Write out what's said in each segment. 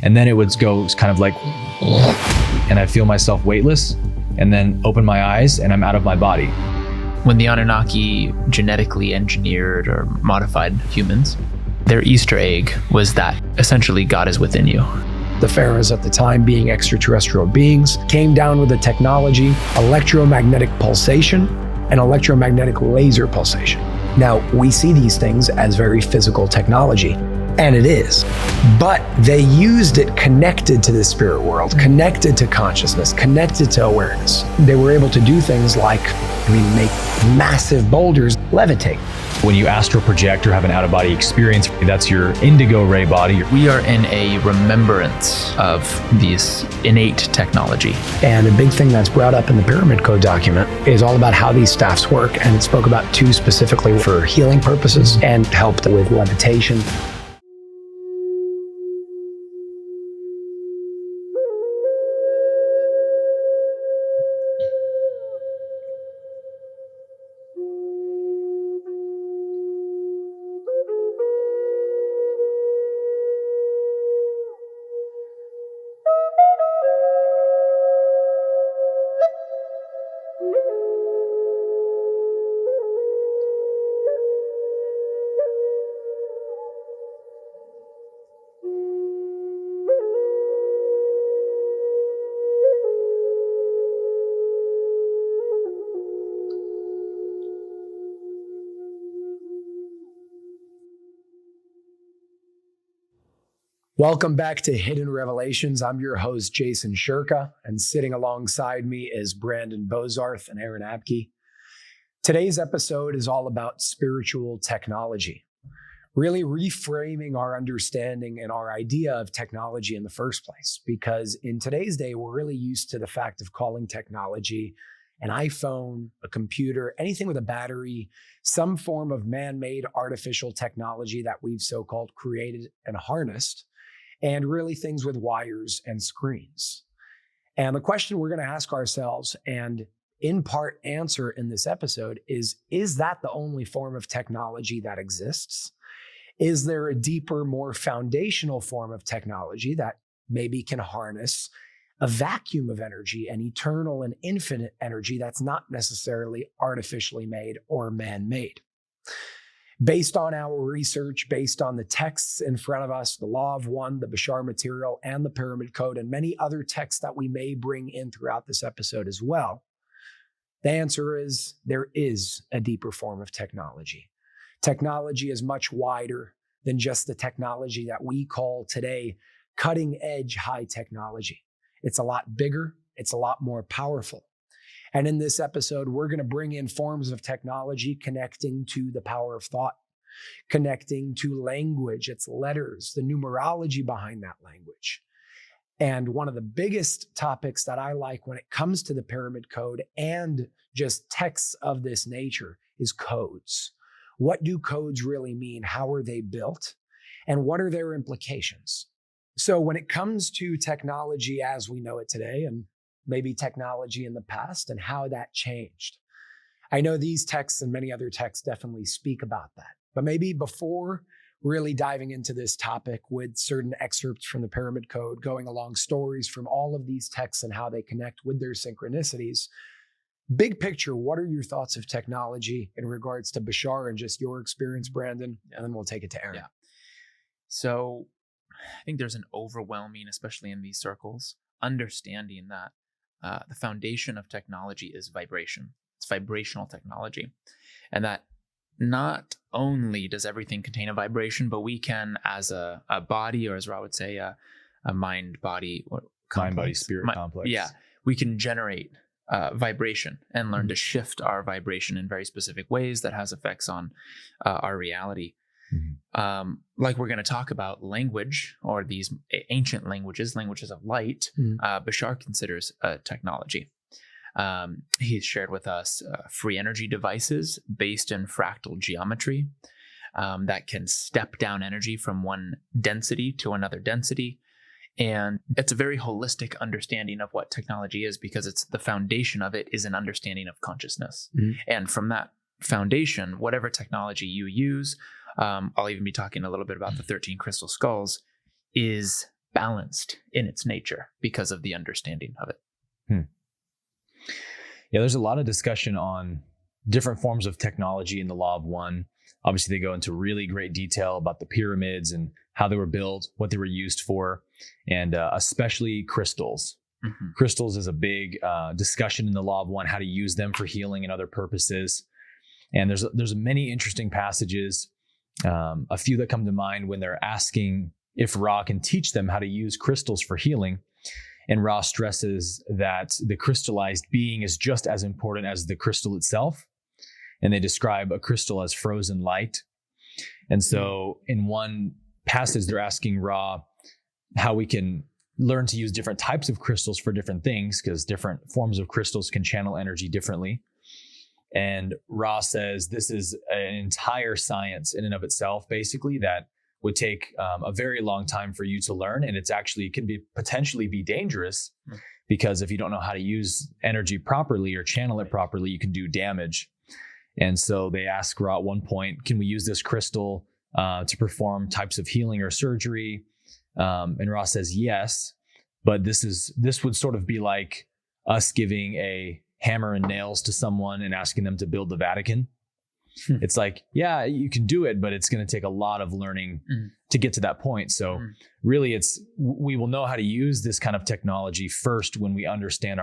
And then it would go kind of like, and I feel myself weightless, and then open my eyes and I'm out of my body. When the Anunnaki genetically engineered or modified humans, their Easter egg was that essentially God is within you. The pharaohs at the time, being extraterrestrial beings, came down with a technology, electromagnetic pulsation and electromagnetic laser pulsation. Now, we see these things as very physical technology, and it is, but they used it connected to the spirit world, connected to consciousness, connected to awareness. They were able to do things like, make massive boulders levitate. When you astral project or have an out-of-body experience, that's your indigo ray body. We are in a remembrance of these innate technology. And a big thing that's brought up in the Pyramid Code document is all about how these staffs work. And it spoke about two specifically for healing purposes and helped with levitation. Welcome back to Hidden Revelations. I'm your host, Jason Shurka, and sitting alongside me is Brandon Bozarth and Aaron Abke. Today's episode is all about spiritual technology, really reframing our understanding and our idea of technology in the first place. Because in today's day, we're really used to the fact of calling technology an iPhone, a computer, anything with a battery, some form of man-made artificial technology that we've so-called created and harnessed, and really things with wires and screens. And the question we're going to ask ourselves and in part answer in this episode is that the only form of technology that exists? Is there a deeper, more foundational form of technology that maybe can harness a vacuum of energy and eternal and infinite energy that's not necessarily artificially made or man-made? Based on our research, based on the texts in front of us, the Law of One, the Bashar material, and the Pyramid Code, and many other texts that we may bring in throughout this episode as well, the answer is there is a deeper form of technology. Technology is much wider than just the technology that we call today cutting edge high technology. It's a lot bigger, it's a lot more powerful. And in this episode, we're going to bring in forms of technology connecting to the power of thought, connecting to language, its letters, the numerology behind that language. And one of the biggest topics that I like when it comes to the Pyramid Code and just texts of this nature is codes. What do codes really mean? How are they built? And what are their implications? So when it comes to technology as we know it today, and maybe technology in the past and how that changed. I know these texts and many other texts definitely speak about that. But maybe before really diving into this topic with certain excerpts from the Pyramid Code, going along stories from all of these texts and how they connect with their synchronicities, big picture, what are your thoughts of technology in regards to Bashar and just your experience, Brandon? And then we'll take it to Aaron. Yeah. So I think there's an overwhelming, especially in these circles, understanding that the foundation of technology is vibration. It's vibrational technology. And that not only does everything contain a vibration, but we can, as a body, or as Ra would say, a mind-body spirit complex. Yeah, we can generate vibration and learn to shift our vibration in very specific ways that has effects on our reality. Like we're going to talk about language, or these ancient languages of light, Bashar considers a technology. He's shared with us free energy devices based in fractal geometry that can step down energy from one density to another density. And it's a very holistic understanding of what technology is, because it's the foundation of it is an understanding of consciousness. And from that foundation, whatever technology you use, I'll even be talking a little bit about the 13 crystal skulls, is balanced in its nature because of the understanding of it. Yeah, there's a lot of discussion on different forms of technology in the Law of One. Obviously, they go into really great detail about the pyramids and how they were built, what they were used for, and especially crystals. Mm-hmm. Crystals is a big discussion in the Law of One, how to use them for healing and other purposes. And there's many interesting passages, a few that come to mind when they're asking if Ra can teach them how to use crystals for healing. And Ra stresses that the crystallized being is just as important as the crystal itself. And they describe a crystal as frozen light. And so in one passage, they're asking Ra how we can learn to use different types of crystals for different things, because different forms of crystals can channel energy differently. And Ra says this is an entire science in and of itself, basically, that would take a very long time for you to learn. And it's actually can be potentially be dangerous, because if you don't know how to use energy properly or channel it properly, you can do damage. And so they ask Ra at one point, can we use this crystal to perform types of healing or surgery? And Ra says yes, but this would sort of be like us giving a hammer and nails to someone and asking them to build the Vatican. It's like, yeah, you can do it, but it's going to take a lot of learning to get to that point. So really we will know how to use this kind of technology first when we understand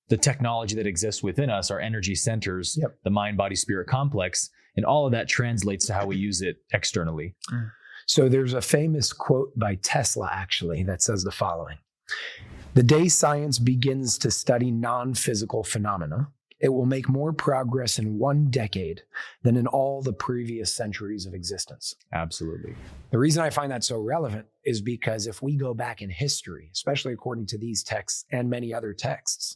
the technology that exists within us, our energy centers, the mind, body, spirit complex, and all of that translates to how we use it externally. So there's a famous quote by Tesla, actually, that says the following: "The day science begins to study non-physical phenomena, it will make more progress in 1 decade than in all the previous centuries of existence." Absolutely. The reason I find that so relevant is because if we go back in history, especially according to these texts and many other texts,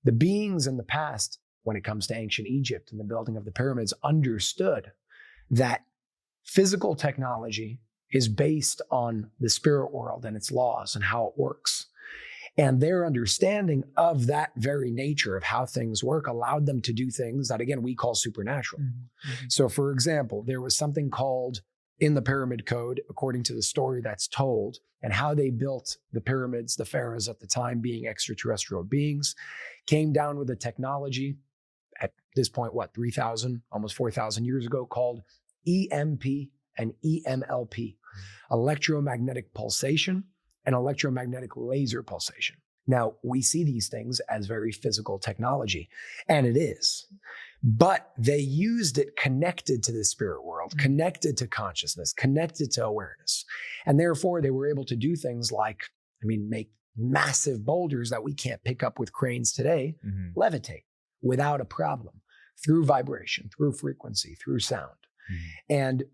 the beings in the past, when it comes to ancient Egypt and the building of the pyramids, understood that physical technology is based on the spirit world and its laws and how it works. And their understanding of that very nature of how things work allowed them to do things that, again, we call supernatural. Mm-hmm. So, for example, there was something called in the Pyramid Code, according to the story that's told, and how they built the pyramids, the pharaohs at the time being extraterrestrial beings, came down with a technology at this point, 3,000, almost 4,000 years ago, called EMP and EMLP, electromagnetic pulsation and electromagnetic laser pulsation. Now, we see these things as very physical technology, and it is. But they used it connected to the spirit world, connected to consciousness, connected to awareness. And therefore, they were able to do things like, make massive boulders that we can't pick up with cranes today, levitate without a problem through vibration, through frequency, through sound. And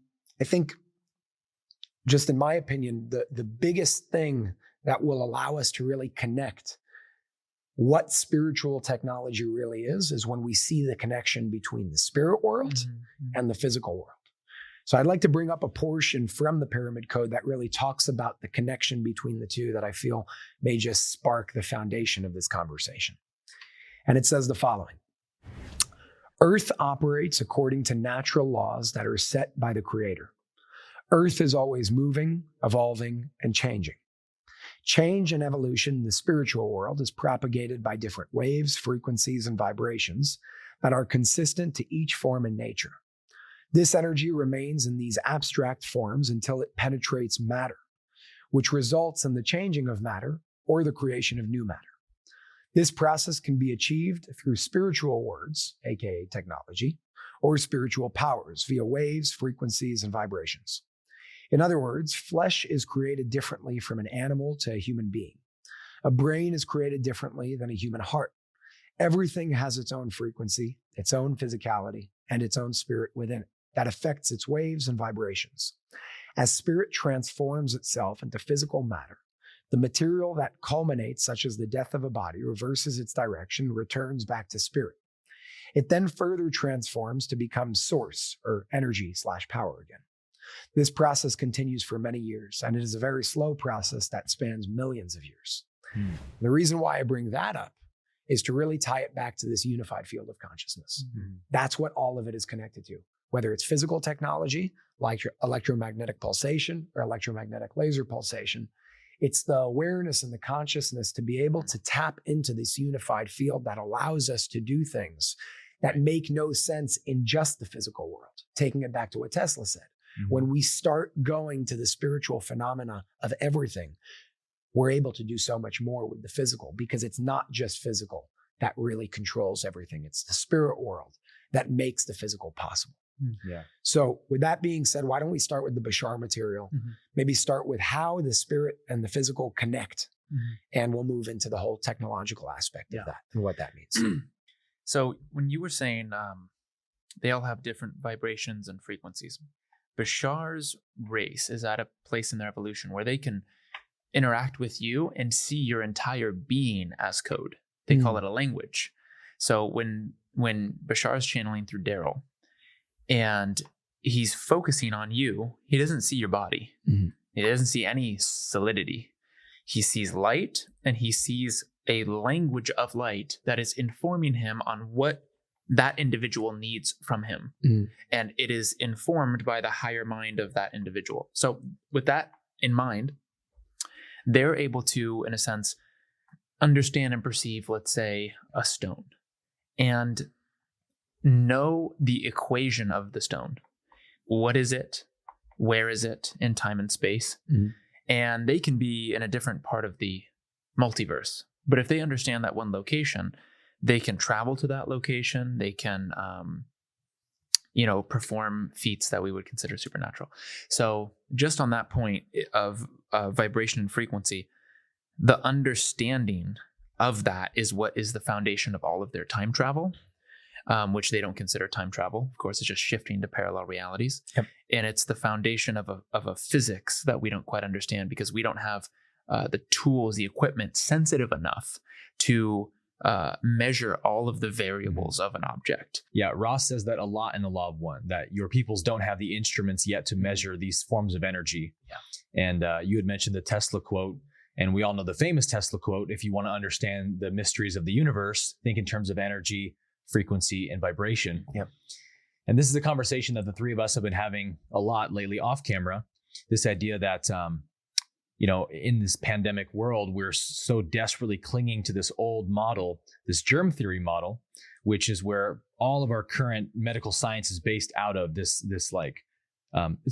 I think, just in my opinion, the biggest thing that will allow us to really connect what spiritual technology really is when we see the connection between the spirit world and the physical world. So I'd like to bring up a portion from the Pyramid Code that really talks about the connection between the two that I feel may just spark the foundation of this conversation. And it says the following: Earth operates according to natural laws that are set by the Creator. Earth is always moving, evolving, and changing. Change and evolution in the spiritual world is propagated by different waves, frequencies, and vibrations that are consistent to each form in nature. This energy remains in these abstract forms until it penetrates matter, which results in the changing of matter or the creation of new matter. This process can be achieved through spiritual words, aka technology, or spiritual powers via waves, frequencies, and vibrations. In other words, flesh is created differently from an animal to a human being. A brain is created differently than a human heart. Everything has its own frequency, its own physicality, and its own spirit within it that affects its waves and vibrations. As spirit transforms itself into physical matter, the material that culminates, such as the death of a body, reverses its direction, returns back to spirit. It then further transforms to become source or energy/power again. This process continues for many years, and it is a very slow process that spans millions of years. The reason why I bring that up is to really tie it back to this unified field of consciousness. That's what all of it is connected to, whether it's physical technology, like your electromagnetic pulsation or electromagnetic laser pulsation. It's the awareness and the consciousness to be able to tap into this unified field that allows us to do things that make no sense in just the physical world. Taking it back to what Tesla said. When we start going to the spiritual phenomena of everything, we're able to do so much more with the physical, because it's not just physical that really controls everything. It's the spirit world that makes the physical possible. Yeah. So with that being said, why don't we start with the Bashar material? Maybe start with how the spirit and the physical connect, and we'll move into the whole technological aspect of that and what that means. So when you were saying they all have different vibrations and frequencies, Bashar's race is at a place in their evolution where they can interact with you and see your entire being as code. They call it a language. So when Bashar is channeling through Daryl and he's focusing on you, he doesn't see your body. He doesn't see any solidity. He sees light, and he sees a language of light that is informing him on what that individual needs from him. And it is informed by the higher mind of that individual. So with that in mind, they're able to, in a sense, understand and perceive, let's say, a stone, and know the equation of the stone. What is it? Where is it in time and space? And they can be in a different part of the multiverse. But if they understand that one location, they can travel to that location. They can, perform feats that we would consider supernatural. So just on that point of vibration and frequency, the understanding of that is what is the foundation of all of their time travel, which they don't consider time travel. Of course, it's just shifting to parallel realities. And it's the foundation of a physics that we don't quite understand, because we don't have the tools, the equipment sensitive enough to measure all of the variables of an object. Yeah, Ross says that a lot in the Law of One, that your peoples don't have the instruments yet to measure these forms of energy. And you had mentioned the Tesla quote, and we all know the famous Tesla quote: if you want to understand the mysteries of the universe, think in terms of energy, frequency, and vibration. And this is a conversation that the three of us have been having a lot lately off camera. This idea that in this pandemic world, we're so desperately clinging to this old model, this germ theory model, which is where all of our current medical science is based out of. This it's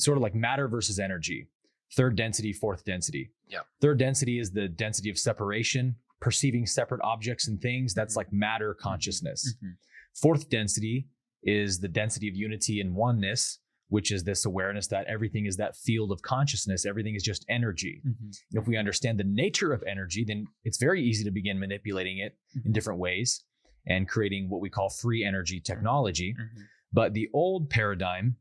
sort of like matter versus energy, third density, fourth density. Third density is the density of separation, perceiving separate objects and things. That's like matter consciousness. Fourth density is the density of unity and oneness, which is this awareness that everything is that field of consciousness. Everything is just energy. And if we understand the nature of energy, then it's very easy to begin manipulating it in different ways and creating what we call free energy technology. But the old paradigm,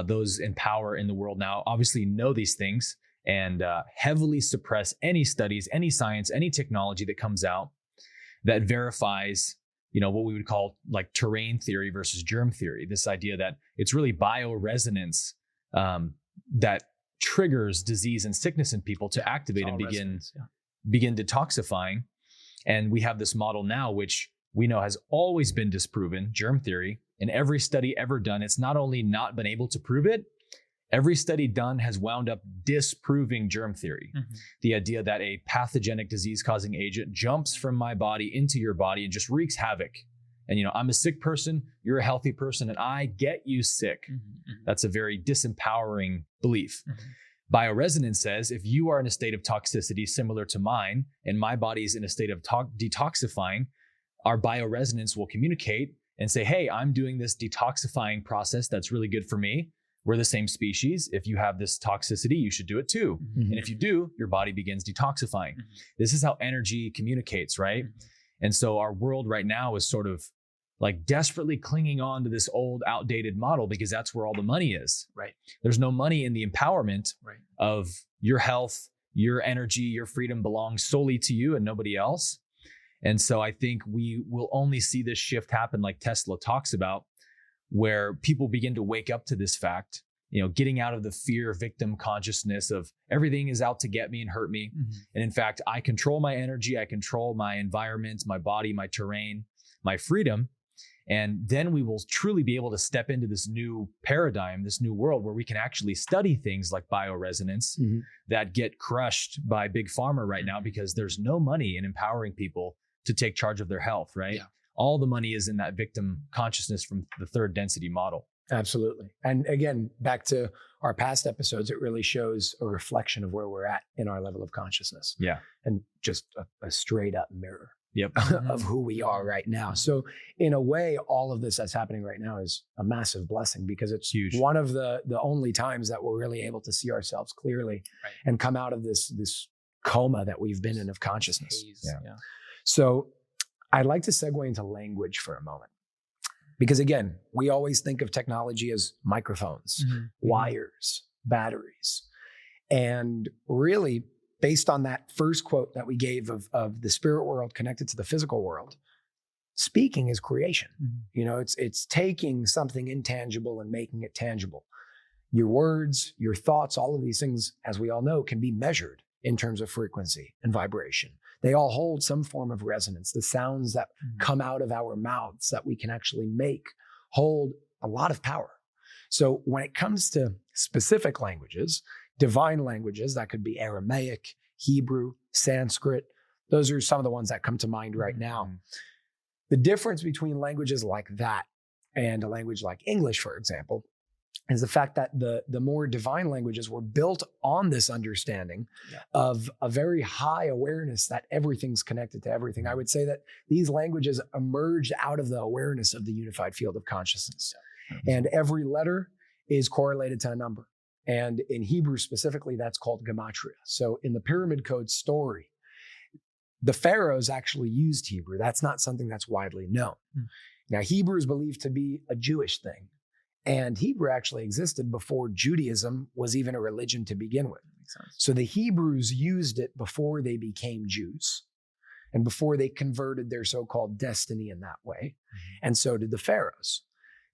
those in power in the world now obviously know these things and heavily suppress any studies, any science, any technology that comes out that verifies what we would call like terrain theory versus germ theory. This idea that it's really bioresonance that triggers disease and sickness in people to activate and begin detoxifying. And we have this model now, which we know has always been disproven, germ theory. In every study ever done, it's not only not been able to prove it, every study done has wound up disproving germ theory. The idea that a pathogenic disease-causing agent jumps from my body into your body and just wreaks havoc. And, I'm a sick person, you're a healthy person, and I get you sick. That's a very disempowering belief. Bioresonance says, if you are in a state of toxicity similar to mine, and my body's in a state of detoxifying, our bioresonance will communicate and say, hey, I'm doing this detoxifying process that's really good for me. We're the same species. If you have this toxicity, you should do it too. And if you do, your body begins detoxifying. This is how energy communicates, right? And so our world right now is sort of like desperately clinging on to this old, outdated model, because that's where all the money is. There's no money in the empowerment of your health, your energy, your freedom belongs solely to you and nobody else. And so I think we will only see this shift happen, like Tesla talks about, where people begin to wake up to this fact, getting out of the fear victim consciousness of everything is out to get me and hurt me. And in fact, I control my energy, I control my environment, my body, my terrain, my freedom. And then we will truly be able to step into this new paradigm, this new world where we can actually study things like bioresonance that get crushed by big pharma right now because there's no money in empowering people to take charge of their health, right? Yeah. All the money is in that victim consciousness from the third density model. Absolutely. And again, back to our past episodes, it really shows a reflection of where we're at in our level of consciousness. Yeah. And just a straight up mirror Yep. of who we are right now. So in a way, all of this that's happening right now is a massive blessing because it's Huge. one of the only times that we're really able to see ourselves clearly and come out of this coma that we've been in of consciousness. Yeah. So I'd like to segue into language for a moment. Because again, we always think of technology as microphones, wires, batteries. And really, based on that first quote that we gave of the spirit world connected to the physical world, speaking is creation. You know, it's taking something intangible and making it tangible. Your words, your thoughts, all of these things, as we all know, can be measured in terms of frequency and vibration. They all hold some form of resonance. The sounds that come out of our mouths that we can actually make hold a lot of power. So when it comes to specific languages, divine languages, that could be Aramaic, Hebrew, Sanskrit, those are some of the ones that come to mind right now. The difference between languages like that and a language like English, for example, is the fact that the more divine languages were built on this understanding of a very high awareness that everything's connected to everything. I would say that these languages emerged out of the awareness of the unified field of consciousness. And every letter is correlated to a number. And in Hebrew specifically, that's called gematria. So in the Pyramid Code story, the pharaohs actually used Hebrew. That's not something that's widely known. Now, Hebrew is believed to be a Jewish thing. And Hebrew actually existed before Judaism was even a religion to begin with. So the Hebrews used it before they became Jews and before they converted their so-called destiny in that way. And so did the pharaohs.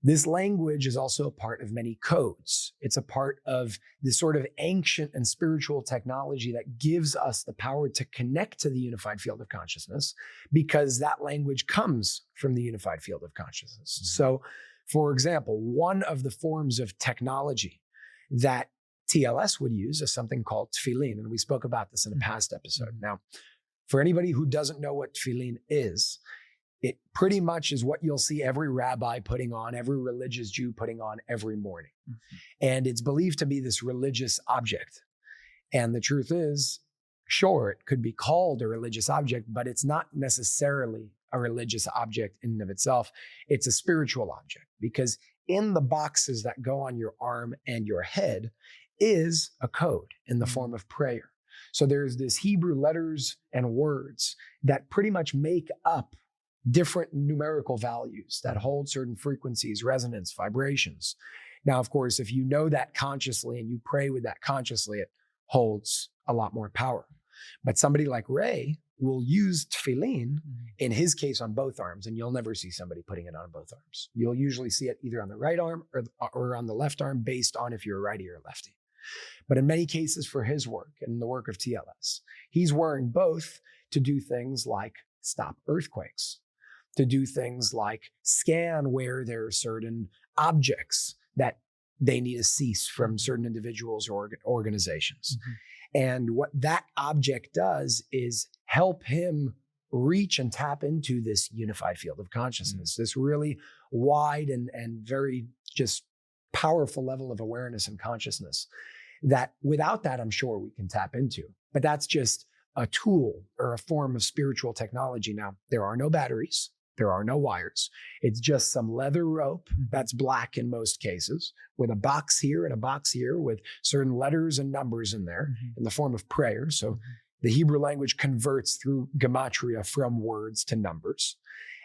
This language is also a part of many codes. It's a part of this sort of ancient and spiritual technology that gives us the power to connect to the unified field of consciousness because that language comes from the unified field of consciousness. So, for example, one of the forms of technology that TLS would use is something called tefillin, and we spoke about this in a past episode. Now, for anybody who doesn't know what tefillin is, it pretty much is what you'll see every rabbi putting on, every religious Jew putting on every morning. And it's believed to be this religious object. And the truth is, sure, it could be called a religious object, but it's not necessarily a religious object in and of itself. It's a spiritual object because in the boxes that go on your arm and your head is a code in the form of prayer. So there's this Hebrew letters and words that pretty much make up different numerical values that hold certain frequencies, resonance, vibrations. Now, of course, if you know that consciously and you pray with that consciously, it holds a lot more power. But somebody like Ray will use tefillin, in his case, on both arms, and you'll never see somebody putting it on both arms. You'll usually see it either on the right arm or on the left arm based on if you're a righty or a lefty. But in many cases for his work and the work of TLS, he's wearing both to do things like stop earthquakes, to do things like scan where there are certain objects that they need to cease from certain individuals or organizations. And what that object does is help him reach and tap into this unified field of consciousness, this really wide and very just powerful level of awareness and consciousness that without that, I'm sure we can tap into. But that's just a tool or a form of spiritual technology. Now, there are no batteries. There are no wires. It's just some leather rope that's black in most cases with a box here and a box here with certain letters and numbers in there in the form of prayer. So the Hebrew language converts through gematria from words to numbers.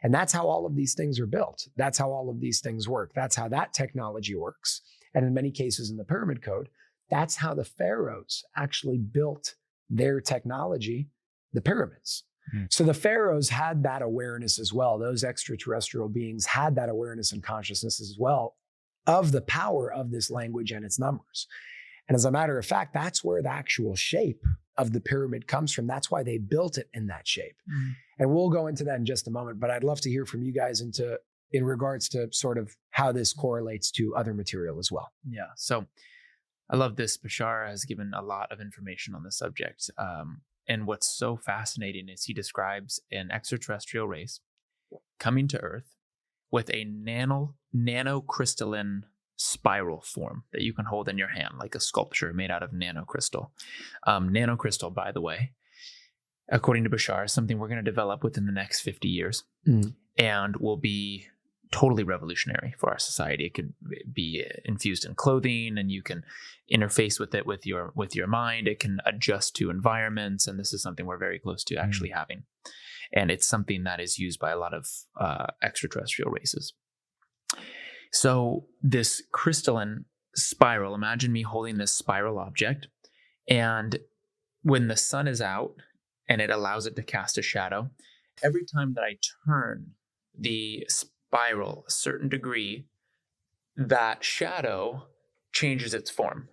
And that's how all of these things are built. That's how all of these things work. That's how that technology works. And in many cases in the Pyramid Code, that's how the pharaohs actually built their technology, the pyramids. So the pharaohs had that awareness as well. Those extraterrestrial beings had that awareness and consciousness as well of the power of this language and its numbers. And as a matter of fact, that's where the actual shape of the pyramid comes from. That's why they built it in that shape. And we'll go into that in just a moment, but I'd love to hear from you guys into in regards to sort of how this correlates to other material as well. Yeah. So I love this. Bashar has given a lot of information on the subject. And what's so fascinating is he describes an extraterrestrial race coming to Earth with a nanocrystalline spiral form that you can hold in your hand, like a sculpture made out of nanocrystal. Nanocrystal, by the way, according to Bashar, is something we're going to develop within the next 50 years and will be totally revolutionary for our society. It could be infused in clothing, and you can interface with it with your mind. It can adjust to environments, and this is something we're very close to actually having. And it's something that is used by a lot of extraterrestrial races. So this crystalline spiral, imagine me holding this spiral object, and when the sun is out and it allows it to cast a shadow, every time that I turn the spiral a certain degree, that shadow changes its form.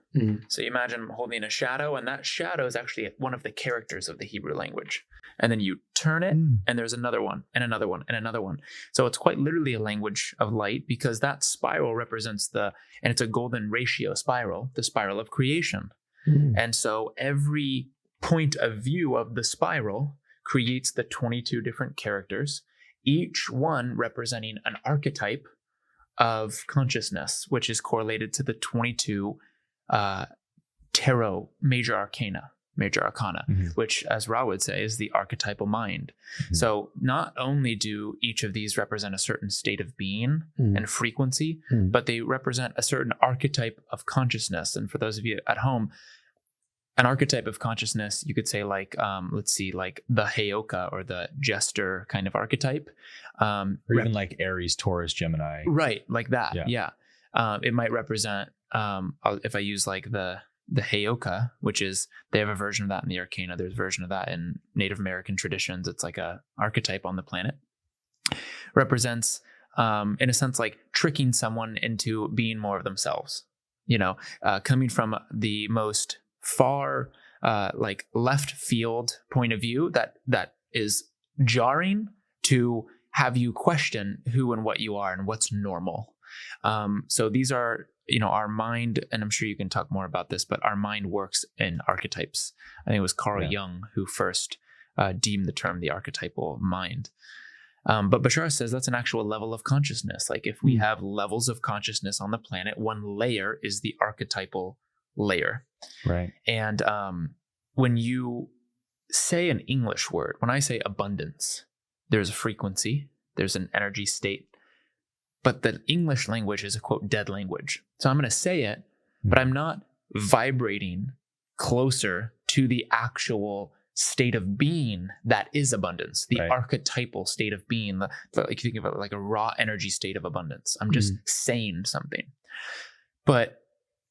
So you imagine holding a shadow, and that shadow is actually one of the characters of the Hebrew language. And then you turn it, and there's another one, and another one, and another one. So it's quite literally a language of light, because that spiral represents and it's a golden ratio spiral, the spiral of creation. And so every point of view of the spiral creates the 22 different characters, each one representing an archetype of consciousness, which is correlated to the 22 tarot major arcana, which, as Ra would say, is the archetypal mind. So not only do each of these represent a certain state of being and frequency, but they represent a certain archetype of consciousness. And for those of you at home, an archetype of consciousness, you could say like, let's see, like the Heyoka or the jester kind of archetype. Or even like Aries, Taurus, Gemini. Right, like that, yeah. It might represent, if I use like the Heyoka, which is, they have a version of that in the Arcana. There's a version of that in Native American traditions. It's like a archetype on the planet. Represents, in a sense, like tricking someone into being more of themselves. Coming from the most far like left field point of view that is jarring to have you question who and what you are and what's normal. So these are, our mind, and I'm sure you can talk more about this, but our mind works in archetypes. I think it was Carl Jung who first deemed the term the archetypal mind. But Bashar says that's an actual level of consciousness. Like if we have levels of consciousness on the planet, one layer is the archetypal layer. Right. And when you say an English word, when I say abundance, there's a frequency, there's an energy state, but the English language is a quote dead language. So I'm going to say it, but I'm not vibrating closer to the actual state of being that is abundance, the archetypal state of being, like you think of it like a raw energy state of abundance. I'm just saying something. But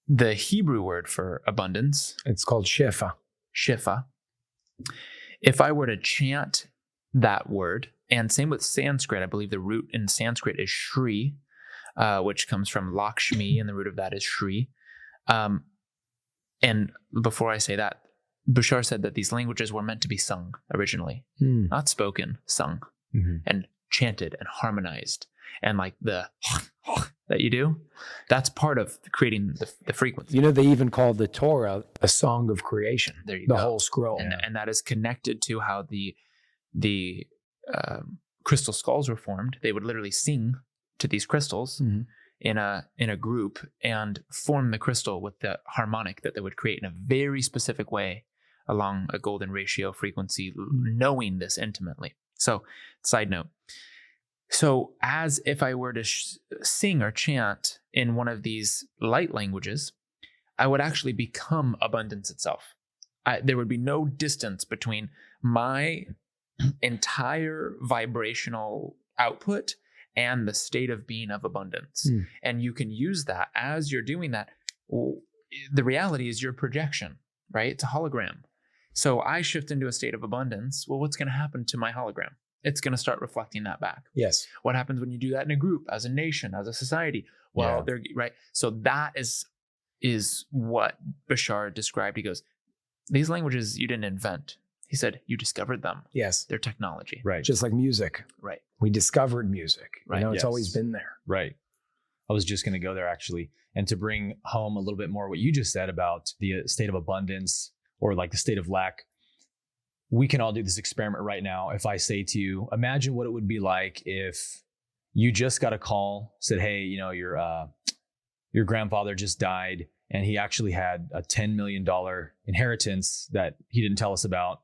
the Hebrew word for abundance, it's called Shifa. Shifa. If I were to chant that word, and same with Sanskrit, I believe the root in Sanskrit is Shri, which comes from Lakshmi, and the root of that is Shri. And before I say that, Bashar said that these languages were meant to be sung originally, not spoken, sung, and chanted and harmonized. And like the that you do, that's part of creating the frequency. They even call the Torah a song of creation. There you go. The whole scroll. And that is connected to how the crystal skulls were formed. They would literally sing to these crystals in a group and form the crystal with the harmonic that they would create in a very specific way along a golden ratio frequency, knowing this intimately. So, side note. So as if I were to sing or chant in one of these light languages, I would actually become abundance itself. There would be no distance between my entire vibrational output and the state of being of abundance. And you can use that as you're doing that. The reality is your projection, right? It's a hologram. So I shift into a state of abundance. Well, what's going to happen to my hologram? It's going to start reflecting that back. Yes. What happens when you do that in a group, as a nation, as a society? Well, they're right. So that is what Bashar described. He goes, these languages you didn't invent. He said, you discovered them. Yes. They're technology. Right. Just like music. Right. We discovered music. Right. It's Yes. always been there. Right. I was just going to go there actually. And to bring home a little bit more what you just said about the state of abundance or like the state of lack, we can all do this experiment right now. If I say to you, imagine what it would be like if you just got a call, said, hey, your grandfather just died and he actually had a $10 million inheritance that he didn't tell us about.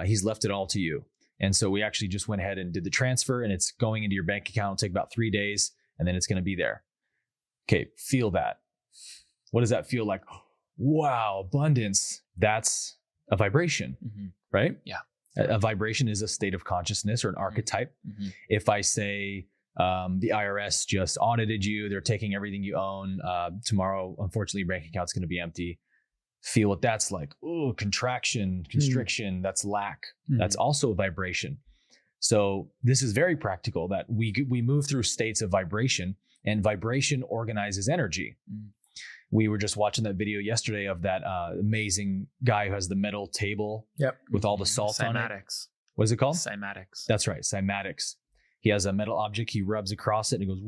He's left it all to you. And so we actually just went ahead and did the transfer, and it's going into your bank account. It'll take about 3 days, and then it's going to be there. Okay, feel that. What does that feel like? Wow, abundance. That's a vibration, right? Yeah. A vibration is a state of consciousness or an archetype. If I say the IRS just audited you, they're taking everything you own. Tomorrow, unfortunately, your bank account's going to be empty. Feel what that's like. Oh, contraction, constriction, that's lack. That's also a vibration. So this is very practical that we move through states of vibration, and vibration organizes energy. We were just watching that video yesterday of that amazing guy who has the metal table with all the salt on it. Cymatics. What is it called? Cymatics. That's right, cymatics. He has a metal object, he rubs across it and it goes,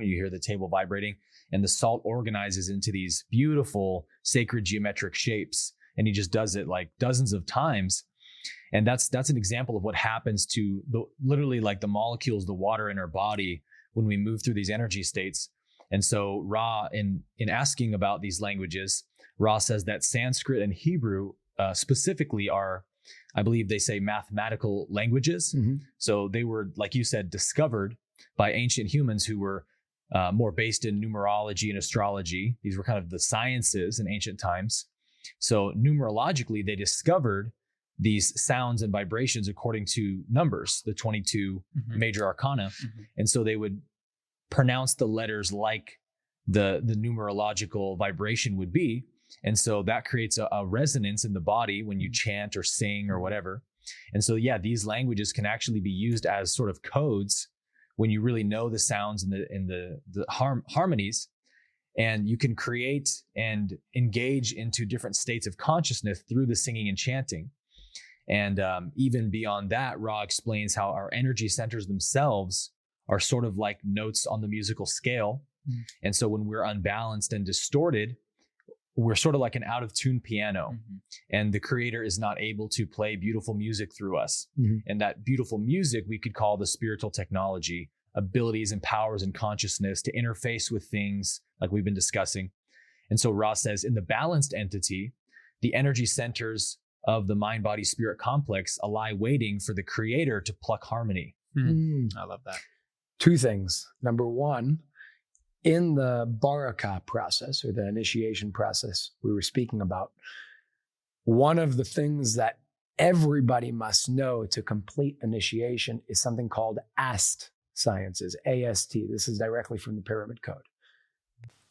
you hear the table vibrating, and the salt organizes into these beautiful sacred geometric shapes. And he just does it like dozens of times. And that's an example of what happens to literally like the molecules, the water in our body when we move through these energy states. And so Ra, in asking about these languages, Ra says that Sanskrit and Hebrew specifically are, I believe they say, mathematical languages. So they were, like you said, discovered by ancient humans who were more based in numerology and astrology. These were kind of the sciences in ancient times. So numerologically, they discovered these sounds and vibrations according to numbers, the 22 major arcana. And so they would pronounce the letters like the numerological vibration would be. And so that creates a resonance in the body when you chant or sing or whatever. And so, yeah, these languages can actually be used as sort of codes when you really know the sounds and the harmonies. And you can create and engage into different states of consciousness through the singing and chanting. And even beyond that, Ra explains how our energy centers themselves are sort of like notes on the musical scale. And so when we're unbalanced and distorted, we're sort of like an out of tune piano, and the creator is not able to play beautiful music through us. And that beautiful music we could call the spiritual technology, abilities and powers and consciousness to interface with things like we've been discussing. And so Ra says in the balanced entity, the energy centers of the mind, body, spirit complex lie waiting for the creator to pluck harmony. I love that. 2 things. Number 1, in the Baraka process, or the initiation process we were speaking about, one of the things that everybody must know to complete initiation is something called AST sciences, A-S-T. This is directly from the Pyramid Code.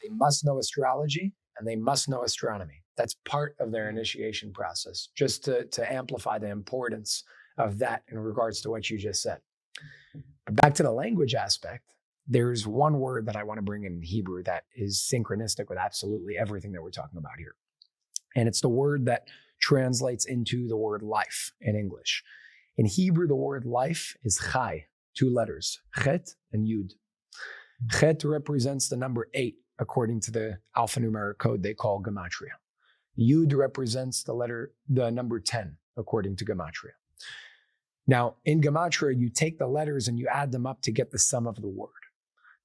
They must know astrology and they must know astronomy. That's part of their initiation process, just to amplify the importance of that in regards to what you just said. But back to the language aspect, there's one word that I want to bring in Hebrew that is synchronistic with absolutely everything that we're talking about here. And it's the word that translates into the word life in English. In Hebrew, the word life is chai, 2 letters, chet and yud. Chet represents the number 8, according to the alphanumeric code they call gematria. Yud represents the number 10, according to gematria. Now, in gematria, you take the letters and you add them up to get the sum of the word.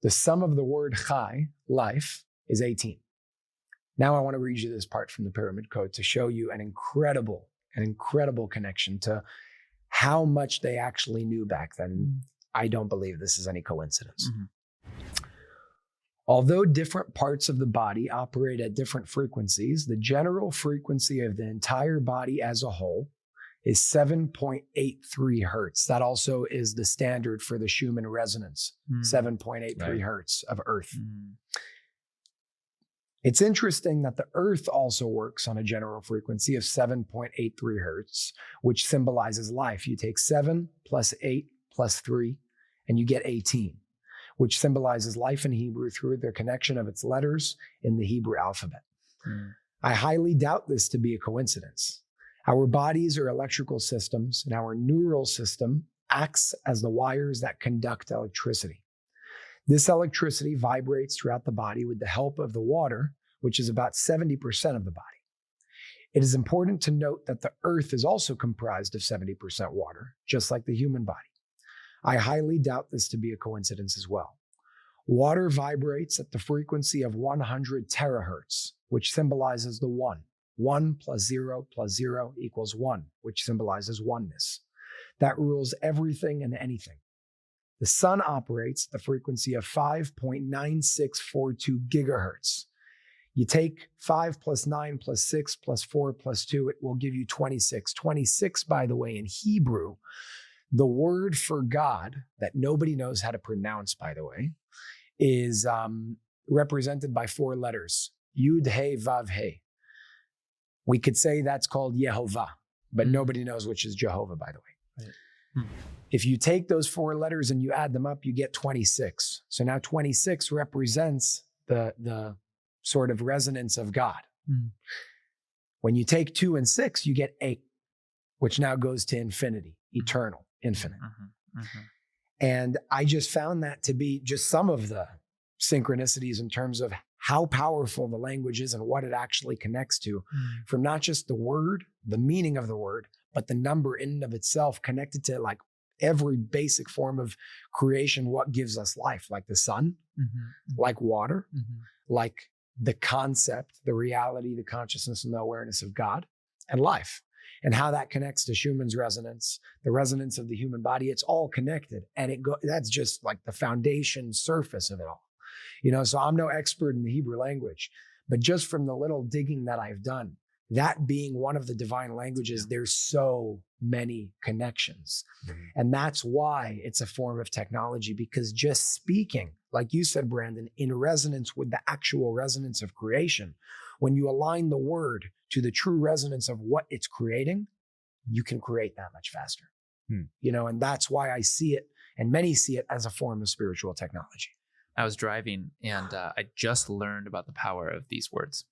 The sum of the word chai, life, is 18. Now I want to read you this part from the Pyramid Code to show you an incredible connection to how much they actually knew back then. I don't believe this is any coincidence. Although different parts of the body operate at different frequencies, the general frequency of the entire body as a whole is 7.83 hertz. That also is the standard for the Schumann resonance, 7.83 hertz of Earth. It's interesting that the Earth also works on a general frequency of 7.83 hertz, which symbolizes life. You take 7 plus 8 plus 3, and you get 18, which symbolizes life in Hebrew through the connection of its letters in the Hebrew alphabet. I highly doubt this to be a coincidence. Our bodies are electrical systems, and our neural system acts as the wires that conduct electricity. This electricity vibrates throughout the body with the help of the water, which is about 70% of the body. It is important to note that the earth is also comprised of 70% water, just like the human body. I highly doubt this to be a coincidence as well. Water vibrates at the frequency of 100 terahertz, which symbolizes the one. 1 plus 0 plus 0 equals 1, which symbolizes oneness. That rules everything and anything. The sun operates at the frequency of 5.9642 gigahertz. You take 5 plus 9 plus 6 plus 4 plus 2, it will give you 26. 26, by the way, in Hebrew, the word for God that nobody knows how to pronounce, by the way, is represented by 4 letters, Yud, He, Vav, He. We could say that's called Yehovah, but nobody knows which is Jehovah, by the way. Right. If you take those 4 letters and you add them up, you get 26. So now 26 represents the sort of resonance of God. When you take 2 and 6, you get 8, which now goes to infinity, eternal, infinite. And I just found that to be just some of the synchronicities in terms of how powerful the language is and what it actually connects to, from not just the word, the meaning of the word, but the number in and of itself connected to like every basic form of creation, what gives us life, like the sun, like water, like the concept, the reality, the consciousness and the awareness of God, and life. And how that connects to Schumann's resonance, the resonance of the human body, it's all connected. And that's just like the foundation surface of it all. You know, so I'm no expert in the Hebrew language, but just from the little digging that I've done, that being one of the divine languages, there's so many connections. And that's why it's a form of technology, because just speaking, like you said, Brandon, in resonance with the actual resonance of creation, when you align the word to the true resonance of what it's creating, you can create that much faster. You know, and that's why I see it, and many see it as a form of spiritual technology. I was driving and I just learned about the power of these words.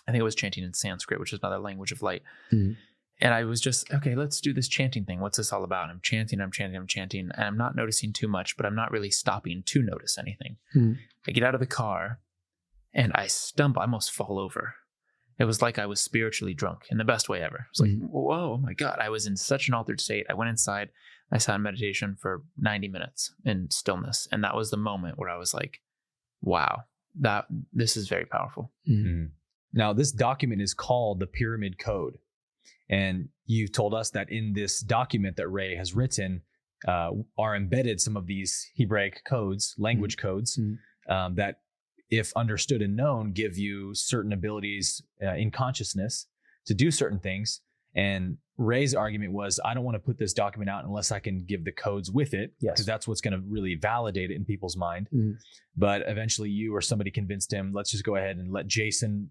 I think I was chanting in Sanskrit, which is another language of light. And I was just, okay, let's do this chanting thing. What's this all about? I'm chanting. And I'm not noticing too much, but I'm not really stopping to notice anything. I get out of the car and I stumble, I almost fall over. It was like I was spiritually drunk in the best way ever. It was like, whoa, oh my God. I was in such an altered state. I went inside. I sat in meditation for 90 minutes in stillness. And that was the moment where I was like, wow, this is very powerful. Now, this document is called the Pyramid Code. And you've told us that in this document that Ray has written are embedded some of these Hebraic codes, language codes, that, if understood and known, give you certain abilities in consciousness to do certain things. And Ray's argument was, I don't want to put this document out unless I can give the codes with it, because that's what's going to really validate it in people's mind. But eventually you or somebody convinced him, let's just go ahead and let Jason,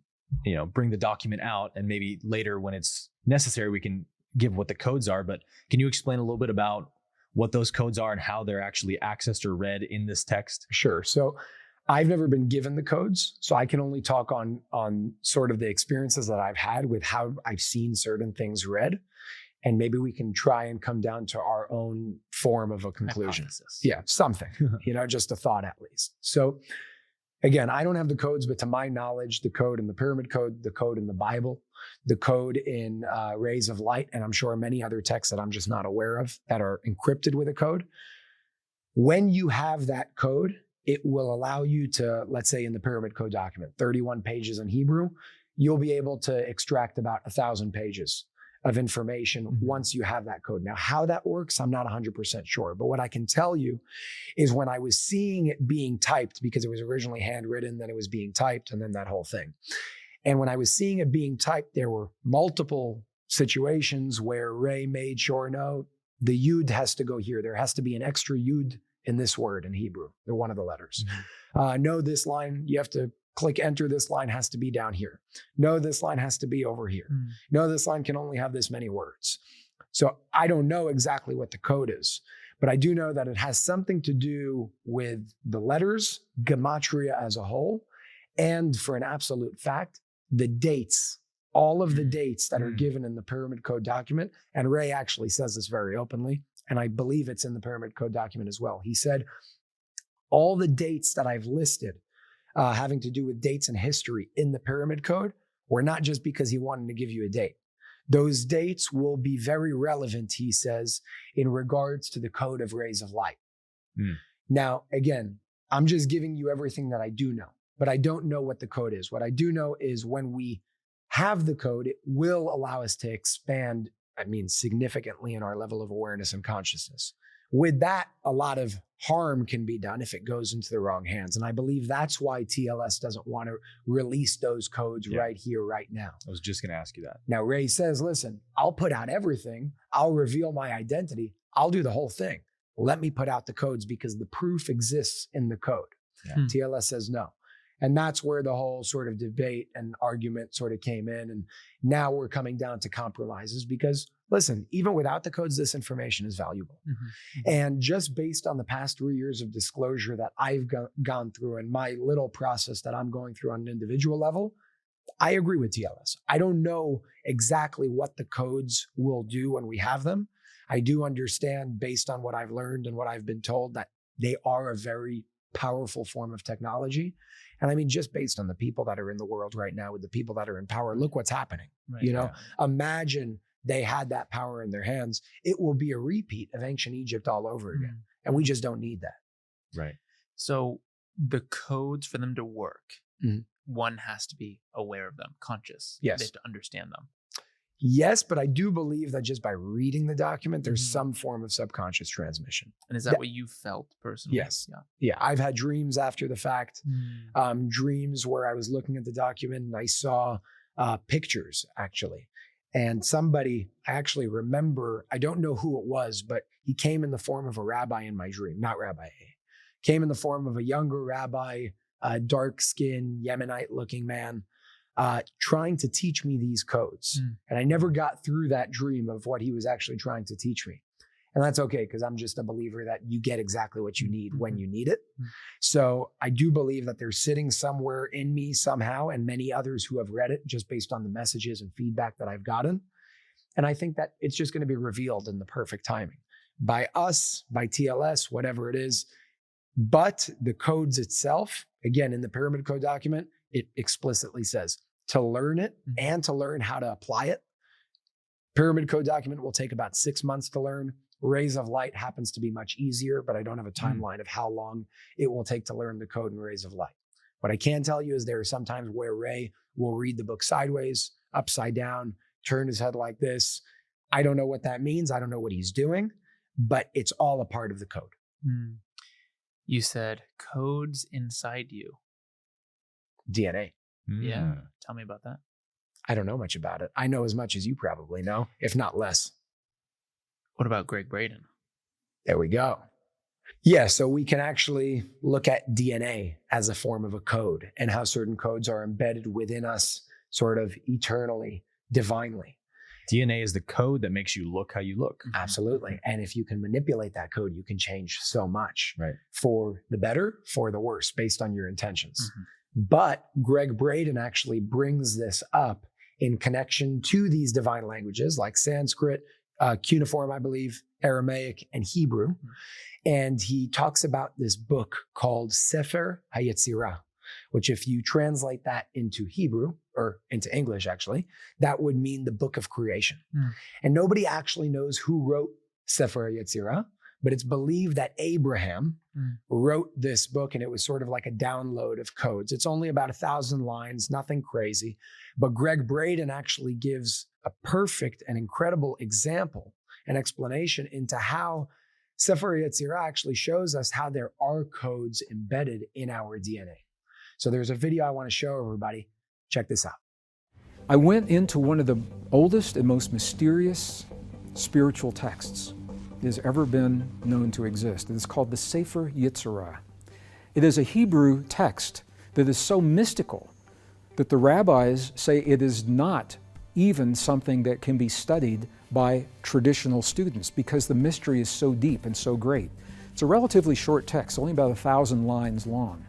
bring the document out, and maybe later when it's necessary, we can give what the codes are. But can you explain a little bit about what those codes are and how they're actually accessed or read in this text? Sure. So I've never been given the codes, so I can only talk on sort of the experiences that I've had with how I've seen certain things read. And maybe we can try and come down to our own form of a conclusion. Hypothesis. Yeah, something, just a thought at least. So again, I don't have the codes, but to my knowledge, the code in the Pyramid Code, the code in the Bible, the code in Rays of Light, and I'm sure many other texts that I'm just not aware of that are encrypted with a code. When you have that code, it will allow you to, let's say in the Pyramid Code document, 31 pages in Hebrew, you'll be able to extract about 1,000 pages of information once you have that code. Now, how that works, I'm not 100% sure. But what I can tell you is when I was seeing it being typed, because it was originally handwritten, then it was being typed, and then that whole thing. And when I was seeing it being typed, there were multiple situations where Ray made sure, no, the yud has to go here. There has to be an extra yud in this word in Hebrew. They're one of the letters. No, this line, you have to click enter. This line has to be down here. No, this line has to be over here. No, this line can only have this many words. So I don't know exactly what the code is, but I do know that it has something to do with the letters, gematria as a whole, and for an absolute fact, the dates all of the dates that are given in the Pyramid Code document, and Ray actually says this very openly, and I believe it's in the Pyramid Code document as well. He said, all the dates that I've listed having to do with dates in history in the Pyramid Code were not just because he wanted to give you a date. Those dates will be very relevant, he says, in regards to the code of rays of light. Now, again, I'm just giving you everything that I do know, but I don't know what the code is. What I do know is when we have the code, it will allow us to expand, significantly in our level of awareness and consciousness. With that, a lot of harm can be done if it goes into the wrong hands. And I believe that's why TLS doesn't want to release those codes right here, right now. I was just going to ask you that. Now, Ray says, listen, I'll put out everything. I'll reveal my identity. I'll do the whole thing. Let me put out the codes because the proof exists in the code. TLS says no. And that's where the whole sort of debate and argument sort of came in. And now we're coming down to compromises because, listen, even without the codes, this information is valuable. And just based on the past 3 years of disclosure that I've gone through and my little process that I'm going through on an individual level, I agree with TLS. I don't know exactly what the codes will do when we have them. I do understand, based on what I've learned and what I've been told, that they are a very powerful form of technology. And just based on the people that are in the world right now with the people that are in power, look what's happening. Imagine they had that power in their hands. It will be a repeat of ancient Egypt all over again. And we just don't need that. Right. So the codes, for them to work, one has to be aware of them, conscious. Yes. They have to understand them. Yes, but I do believe that just by reading the document, there's some form of subconscious transmission. And is that what you felt personally? Yes. Yeah. I've had dreams after the fact, dreams where I was looking at the document and I saw pictures, actually. And somebody, I actually remember, I don't know who it was, but he came in the form of a rabbi in my dream, not Rabbi A. Came in the form of a younger rabbi, dark-skinned, Yemenite-looking man, trying to teach me these codes. And I never got through that dream of what he was actually trying to teach me. And that's okay, because I'm just a believer that you get exactly what you need when you need it. So I do believe that they're sitting somewhere in me somehow, and many others who have read it just based on the messages and feedback that I've gotten. And I think that it's just going to be revealed in the perfect timing by us, by TLS, whatever it is. But the codes itself, again, in the Pyramid Code document, it explicitly says to learn it and to learn how to apply it. Pyramid Code document will take about 6 months to learn. Rays of Light happens to be much easier, but I don't have a timeline of how long it will take to learn the code in Rays of Light. What I can tell you is there are some times where Ray will read the book sideways, upside down, turn his head like this. I don't know what that means. I don't know what he's doing, but it's all a part of the code. You said codes inside you. DNA. Yeah. Tell me about that. I don't know much about it. I know as much as you probably know, if not less. What about Gregg Braden? There we go. Yeah, so we can actually look at DNA as a form of a code and how certain codes are embedded within us sort of eternally, divinely. DNA is the code that makes you look how you look. Absolutely. And if you can manipulate that code, you can change so much. Right. For the better, for the worse, based on your intentions. But Gregg Braden actually brings this up in connection to these divine languages like Sanskrit, cuneiform, I believe, Aramaic, and Hebrew. And he talks about this book called Sefer HaYetzirah, which if you translate that into Hebrew, or into English actually, that would mean the book of creation. And nobody actually knows who wrote Sefer HaYetzirah, but it's believed that Abraham wrote this book, and it was sort of like a download of codes. It's only about 1,000 lines, nothing crazy. But Gregg Braden actually gives a perfect and incredible example and explanation into how Sefer HaYetzirah actually shows us how there are codes embedded in our DNA. So there's a video I want to show everybody. Check this out. I went into one of the oldest and most mysterious spiritual texts that has ever been known to exist. It is called the Sefer Yetzirah. It is a Hebrew text that is so mystical that the rabbis say it is not even something that can be studied by traditional students because the mystery is so deep and so great. It's a relatively short text, only about 1,000 lines long,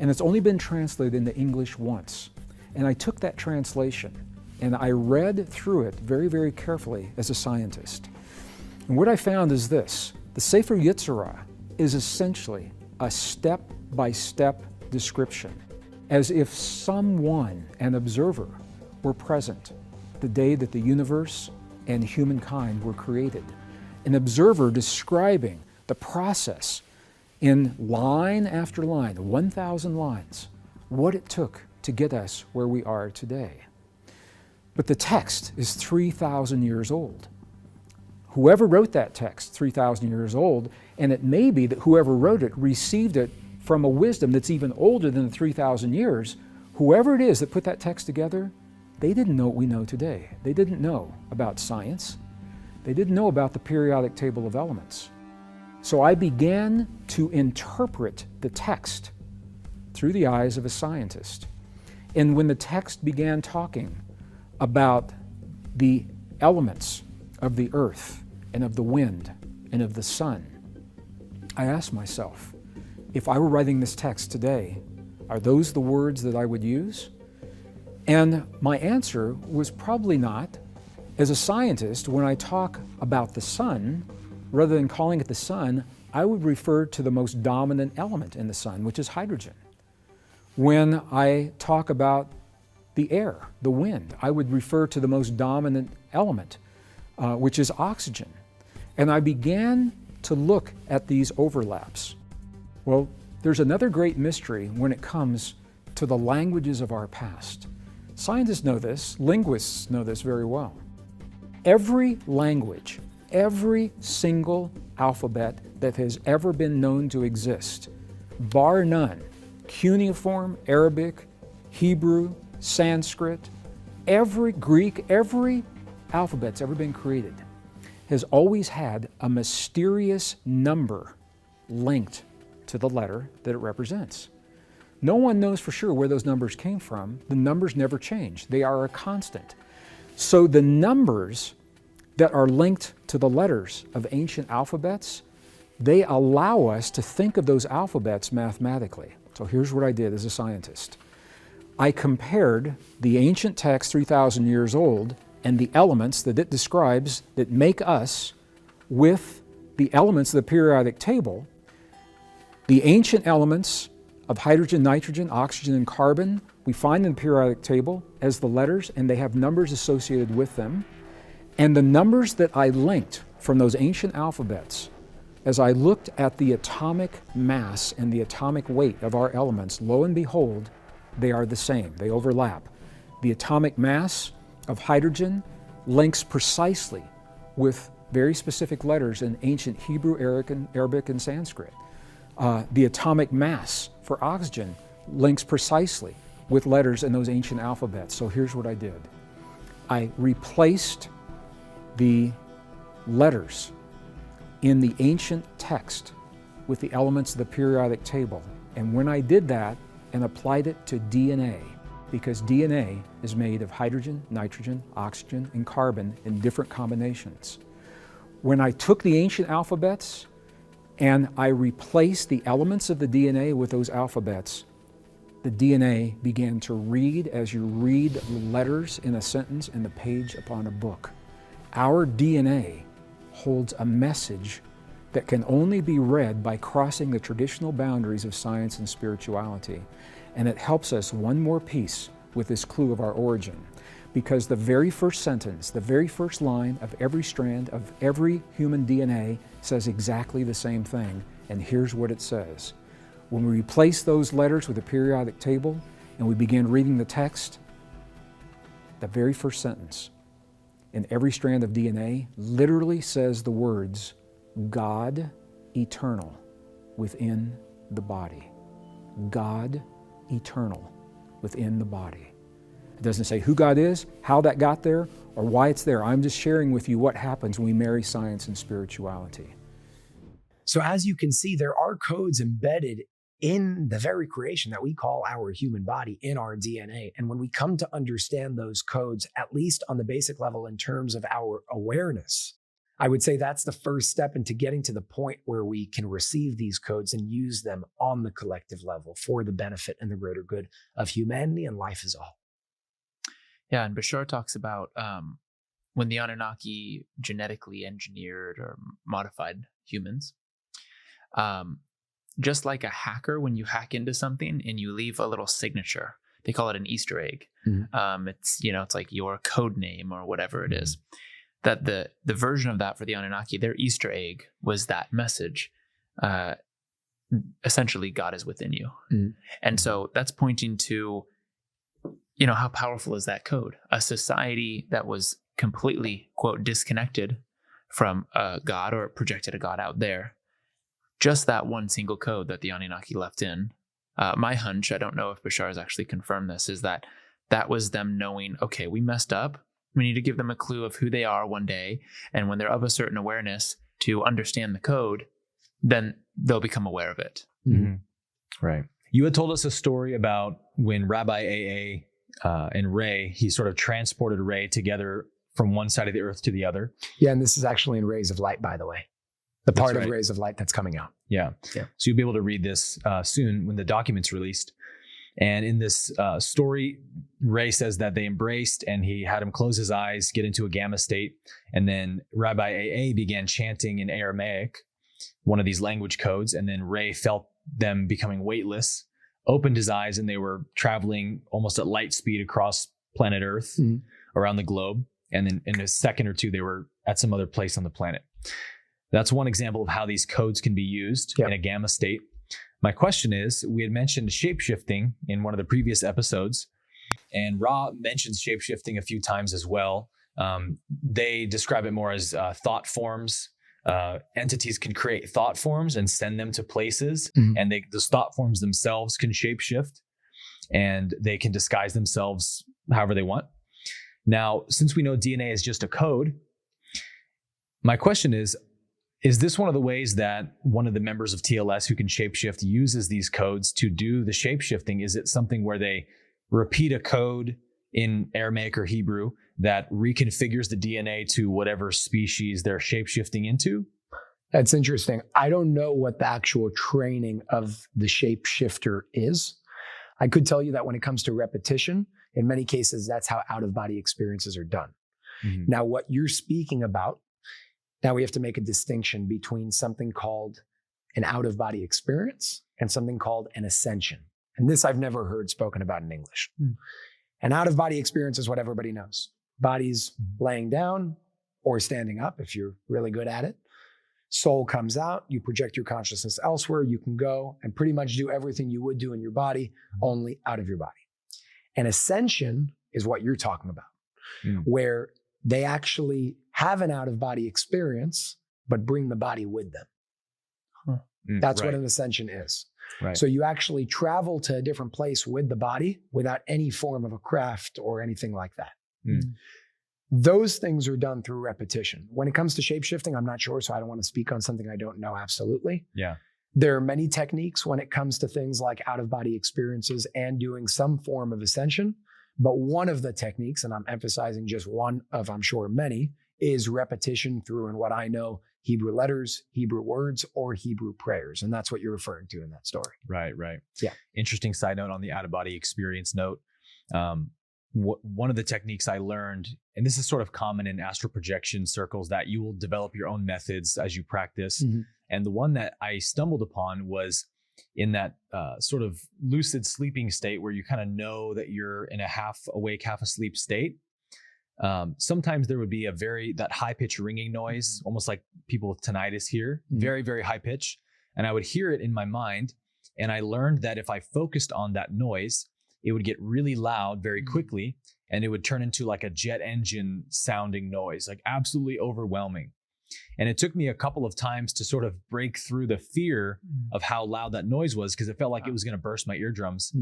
and it's only been translated into English once. And I took that translation and I read through it very, very carefully as a scientist. And what I found is this: the Sefer Yetzirah is essentially a step-by-step description, as if someone, an observer, were present the day that the universe and humankind were created. An observer describing the process in line after line, 1,000 lines, what it took to get us where we are today. But the text is 3,000 years old. Whoever wrote that text, 3,000 years old, and it may be that whoever wrote it received it from a wisdom that's even older than the 3,000 years. Whoever it is that put that text together, they didn't know what we know today. They didn't know about science. They didn't know about the periodic table of elements. So I began to interpret the text through the eyes of a scientist. And when the text began talking about the elements of the earth and of the wind and of the sun, I asked myself, if I were writing this text today, are those the words that I would use? And my answer was probably not. As a scientist, when I talk about the sun, rather than calling it the sun, I would refer to the most dominant element in the sun, which is hydrogen. When I talk about the air, the wind, I would refer to the most dominant element, which is oxygen. And I began to look at these overlaps. Well, there's another great mystery when it comes to the languages of our past. Scientists know this, linguists know this very well. Every language, every single alphabet that has ever been known to exist, bar none, cuneiform, Arabic, Hebrew, Sanskrit, every Greek, every alphabet that's ever been created, has always had a mysterious number linked to the letter that it represents. No one knows for sure where those numbers came from. The numbers never change. They are a constant. So the numbers that are linked to the letters of ancient alphabets, they allow us to think of those alphabets mathematically. So here's what I did as a scientist. I compared the ancient text 3,000 years old and the elements that it describes that make us with the elements of the periodic table. The ancient elements of hydrogen, nitrogen, oxygen, and carbon, we find in the periodic table as the letters, and they have numbers associated with them. And the numbers that I linked from those ancient alphabets, as I looked at the atomic mass and the atomic weight of our elements, lo and behold, they are the same. They overlap. The atomic mass of hydrogen links precisely with very specific letters in ancient Hebrew, Arabic, and Sanskrit. The atomic mass for oxygen links precisely with letters in those ancient alphabets. So here's what I did. I replaced the letters in the ancient text with the elements of the periodic table. And when I did that and applied it to DNA, because DNA is made of hydrogen, nitrogen, oxygen, and carbon in different combinations. When I took the ancient alphabets and I replaced the elements of the DNA with those alphabets, the DNA began to read as you read letters in a sentence in the page upon a book. Our DNA holds a message that can only be read by crossing the traditional boundaries of science and spirituality. And it helps us one more piece with this clue of our origin. Because the very first sentence, the very first line of every strand of every human DNA says exactly the same thing. And here's what it says. When we replace those letters with the periodic table and we begin reading the text, the very first sentence in every strand of DNA literally says the words, God eternal within the body. God eternal within the body. It doesn't say who God is, how that got there, or why it's there. I'm just sharing with you what happens when we marry science and spirituality. So as you can see, there are codes embedded in the very creation that we call our human body, in our DNA. And when we come to understand those codes, at least on the basic level in terms of our awareness, I would say that's the first step into getting to the point where we can receive these codes and use them on the collective level for the benefit and the greater good of humanity and life as a whole. Yeah, and Bashar talks about when the Anunnaki genetically engineered or modified humans, just like a hacker, when you hack into something and you leave a little signature, they call it an Easter egg. It's like your code name or whatever it is. That the version of that for the Anunnaki, their Easter egg was that message. Essentially, God is within you, and so that's pointing to, how powerful is that code? A society that was completely, quote, disconnected from God or projected a God out there. Just that one single code that the Anunnaki left in. My hunch, I don't know if Bashar has actually confirmed this, is that was them knowing, okay, we messed up. We need to give them a clue of who they are one day. And when they're of a certain awareness to understand the code, then they'll become aware of it. Right. You had told us a story about when Rabbi A.A. And Ray, he sort of transported Ray together from one side of the earth to the other. Yeah, and this is actually in Rays of Light, by the way. The part of Rays of Light that's coming out. Yeah. So you'll be able to read this soon when the document's released. And in this story, Ray says that they embraced and he had him close his eyes, get into a gamma state. And then Rabbi A.A. began chanting in Aramaic, one of these language codes. And then Ray felt them becoming weightless, opened his eyes, and they were traveling almost at light speed across planet Earth around the globe. And then in a second or two, they were at some other place on the planet. That's one example of how these codes can be used in a gamma state. My question is, we had mentioned shapeshifting in one of the previous episodes, and Ra mentions shapeshifting a few times as well. They describe it more as thought forms. Entities can create thought forms and send them to places, and those thought forms themselves can shapeshift, and they can disguise themselves however they want. Now, since we know DNA is just a code, my question is this one of the ways that one of the members of TLS who can shapeshift uses these codes to do the shapeshifting? Is it something where they repeat a code in Aramaic or Hebrew that reconfigures the DNA to whatever species they're shapeshifting into? That's interesting. I don't know what the actual training of the shapeshifter is. I could tell you that when it comes to repetition, in many cases, that's how out-of-body experiences are done. Now, what you're speaking about, now we have to make a distinction between something called an out-of-body experience and something called an ascension. And this I've never heard spoken about in English. An out-of-body experience is what everybody knows. Body's laying down or standing up if you're really good at it. Soul comes out, you project your consciousness elsewhere, you can go and pretty much do everything you would do in your body, only out of your body. An ascension is what you're talking about, where they actually have an out-of-body experience, but bring the body with them. That's what an ascension is. Right. So you actually travel to a different place with the body without any form of a craft or anything like that. Those things are done through repetition. When it comes to shapeshifting, I'm not sure, so I don't want to speak on something I don't know absolutely. Yeah. There are many techniques when it comes to things like out-of-body experiences and doing some form of ascension. But one of the techniques, and I'm emphasizing just one of, I'm sure, many, is repetition through, in what I know, Hebrew letters, Hebrew words, or Hebrew prayers. And that's what you're referring to in that story. Right. Yeah. Interesting side note on the out-of-body experience note. One of the techniques I learned, and this is sort of common in astral projection circles, that you will develop your own methods as you practice. And the one that I stumbled upon was in that sort of lucid sleeping state where you kind of know that you're in a half awake, half asleep state. Sometimes there would be that high pitch ringing noise, almost like people with tinnitus hear, very, very high pitch. And I would hear it in my mind. And I learned that if I focused on that noise, it would get really loud very quickly, and it would turn into like a jet engine sounding noise, like absolutely overwhelming. And it took me a couple of times to sort of break through the fear of how loud that noise was, because it felt like it was going to burst my eardrums.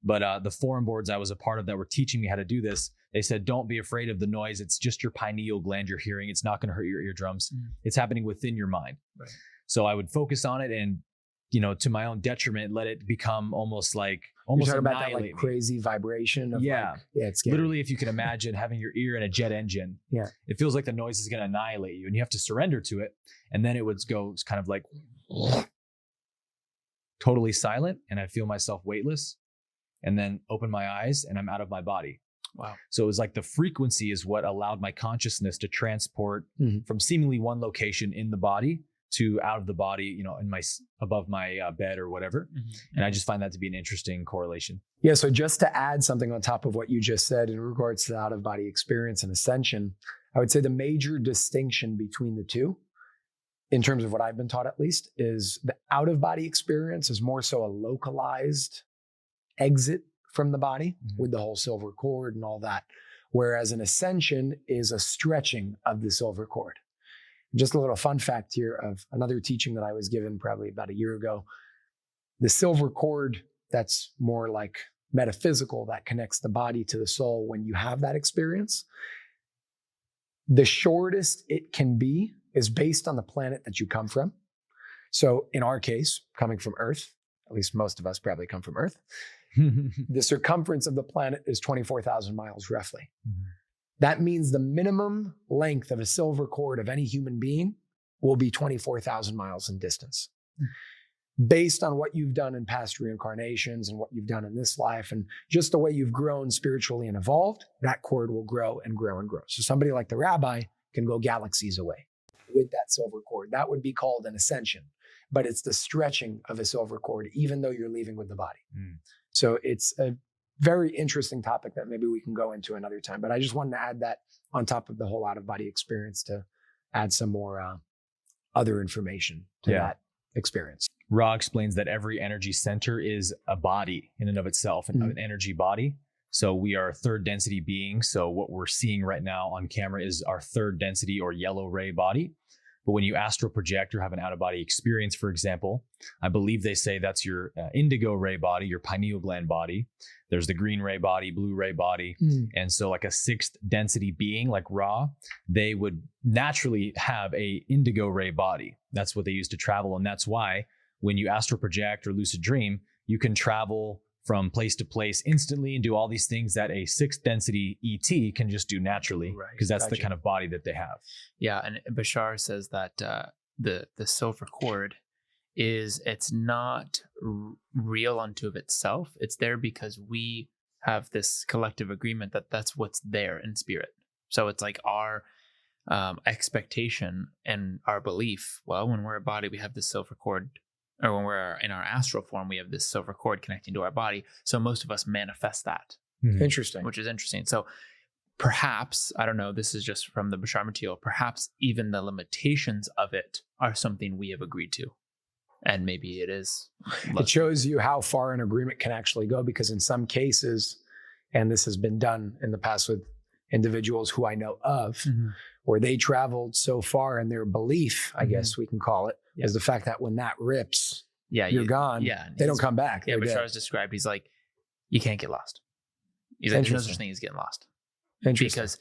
But the forum boards I was a part of that were teaching me how to do this, they said, don't be afraid of the noise. It's just your pineal gland you're hearing. It's not going to hurt your eardrums. It's happening within your mind. Right. So I would focus on it and, to my own detriment, let it become almost You're talking about that like crazy vibration of it's scary. Literally, if you can imagine having your ear in a jet engine, it feels like the noise is going to annihilate you and you have to surrender to it. And then it would go kind of like totally silent, and I feel myself weightless, and then open my eyes and I'm out of my body. Wow. So it was like the frequency is what allowed my consciousness to transport Mhm. from seemingly one location in the body to out of the body, in above my bed or whatever. And I just find that to be an interesting correlation. Yeah. So just to add something on top of what you just said in regards to the out-of-body experience and ascension, I would say the major distinction between the two, in terms of what I've been taught at least, is the out-of-body experience is more so a localized exit from the body with the whole silver cord and all that. Whereas an ascension is a stretching of the silver cord. Just a little fun fact here of another teaching that I was given probably about a year ago. The silver cord, that's more like metaphysical, that connects the body to the soul. When you have that experience, the shortest it can be is based on the planet that you come from. So in our case, coming from Earth, at least most of us probably come from Earth, the circumference of the planet is 24,000 miles roughly. That means the minimum length of a silver cord of any human being will be 24,000 miles in distance. Based on what you've done in past reincarnations and what you've done in this life and just the way you've grown spiritually and evolved, that cord will grow and grow and grow. So somebody like the rabbi can go galaxies away with that silver cord. That would be called an ascension, but it's the stretching of a silver cord, even though you're leaving with the body. So it's a very interesting topic that maybe we can go into another time. But I just wanted to add that on top of the whole out-of-body experience to add some more other information to that experience. Ra explains that every energy center is a body in and of itself, an energy body. So we are third density beings. So what we're seeing right now on camera is our third density or yellow ray body. But when you astral project or have an out-of-body experience, for example, I believe they say that's your indigo ray body, your pineal gland body. There's the green ray body, blue ray body. And so like a sixth density being like Ra, they would naturally have a indigo ray body. That's what they use to travel. And that's why when you astral project or lucid dream, you can travel from place to place instantly and do all these things that a sixth density ET can just do naturally, because that's the kind of body that they have. Yeah, and Bashar says that the silver cord it's not real unto of itself. It's there because we have this collective agreement that that's what's there in spirit. So it's like our expectation and our belief. Well, when we're a body, we have this silver cord. Or when we're in our astral form, we have this silver cord connecting to our body. So most of us manifest that. Interesting. Which is interesting. So perhaps, I don't know, this is just from the Bashar material, perhaps even the limitations of it are something we have agreed to. And maybe it is. It shows you how far an agreement can actually go, because in some cases, and this has been done in the past with individuals who I know of, where they traveled so far in their belief, I guess we can call it, is the fact that when that rips, you're gone. Yeah, they don't come back. Yeah, Bashar's described, he's like, you can't get lost. He's like, there's no such thing as getting lost. Because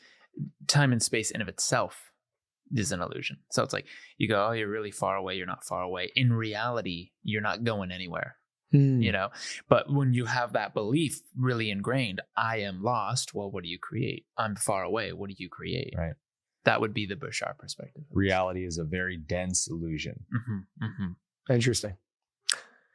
time and space in of itself is an illusion. So it's like, you go, oh, you're really far away. You're not far away. In reality, you're not going anywhere. But when you have that belief really ingrained, I am lost. Well, what do you create? I'm far away. What do you create? Right. That would be the Bashar perspective. Reality is a very dense illusion. Interesting.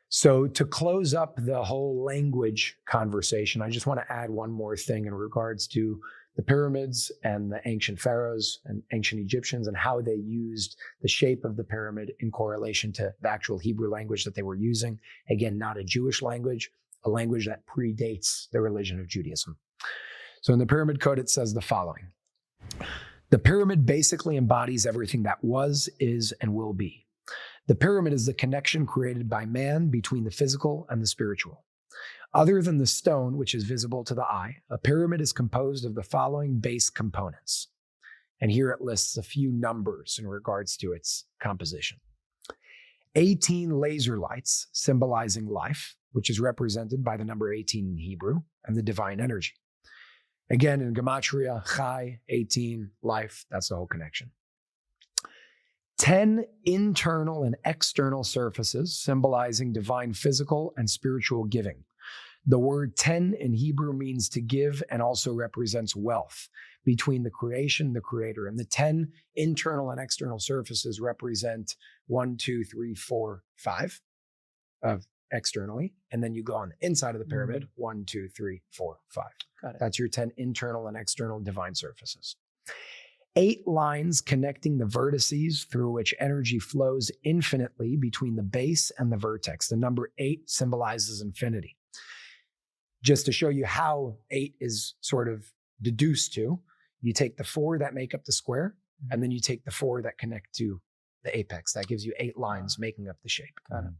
So to close up the whole language conversation, I just want to add one more thing in regards to the pyramids and the ancient pharaohs and ancient Egyptians and how they used the shape of the pyramid in correlation to the actual Hebrew language that they were using. Again, not a Jewish language, a language that predates the religion of Judaism. So in the Pyramid Code, it says the following. The pyramid basically embodies everything that was, is, and will be. The pyramid is the connection created by man between the physical and the spiritual. Other than the stone, which is visible to the eye, a pyramid is composed of the following base components. And here it lists a few numbers in regards to its composition. 18 laser lights symbolizing life, which is represented by the number 18 in Hebrew, and the divine energy. Again, in Gematria, Chai, 18, life, that's the whole connection. 10 internal and external surfaces symbolizing divine physical and spiritual giving. The word 10 in Hebrew means to give and also represents wealth between the creation and the creator. And the 10 internal and external surfaces represent 1, 2, 3, 4, 5 of externally, and then you go on the inside of the pyramid, 1, 2, 3, 4, 5. Got it. That's your 10 internal and external divine surfaces. 8 lines connecting the vertices through which energy flows infinitely between the base and the vertex. The number 8 symbolizes infinity. Just to show you how 8 is sort of deduced to, you take the 4 that make up the square, and then you take the 4 that connect to the apex. That gives you 8 lines making up the shape. Got it.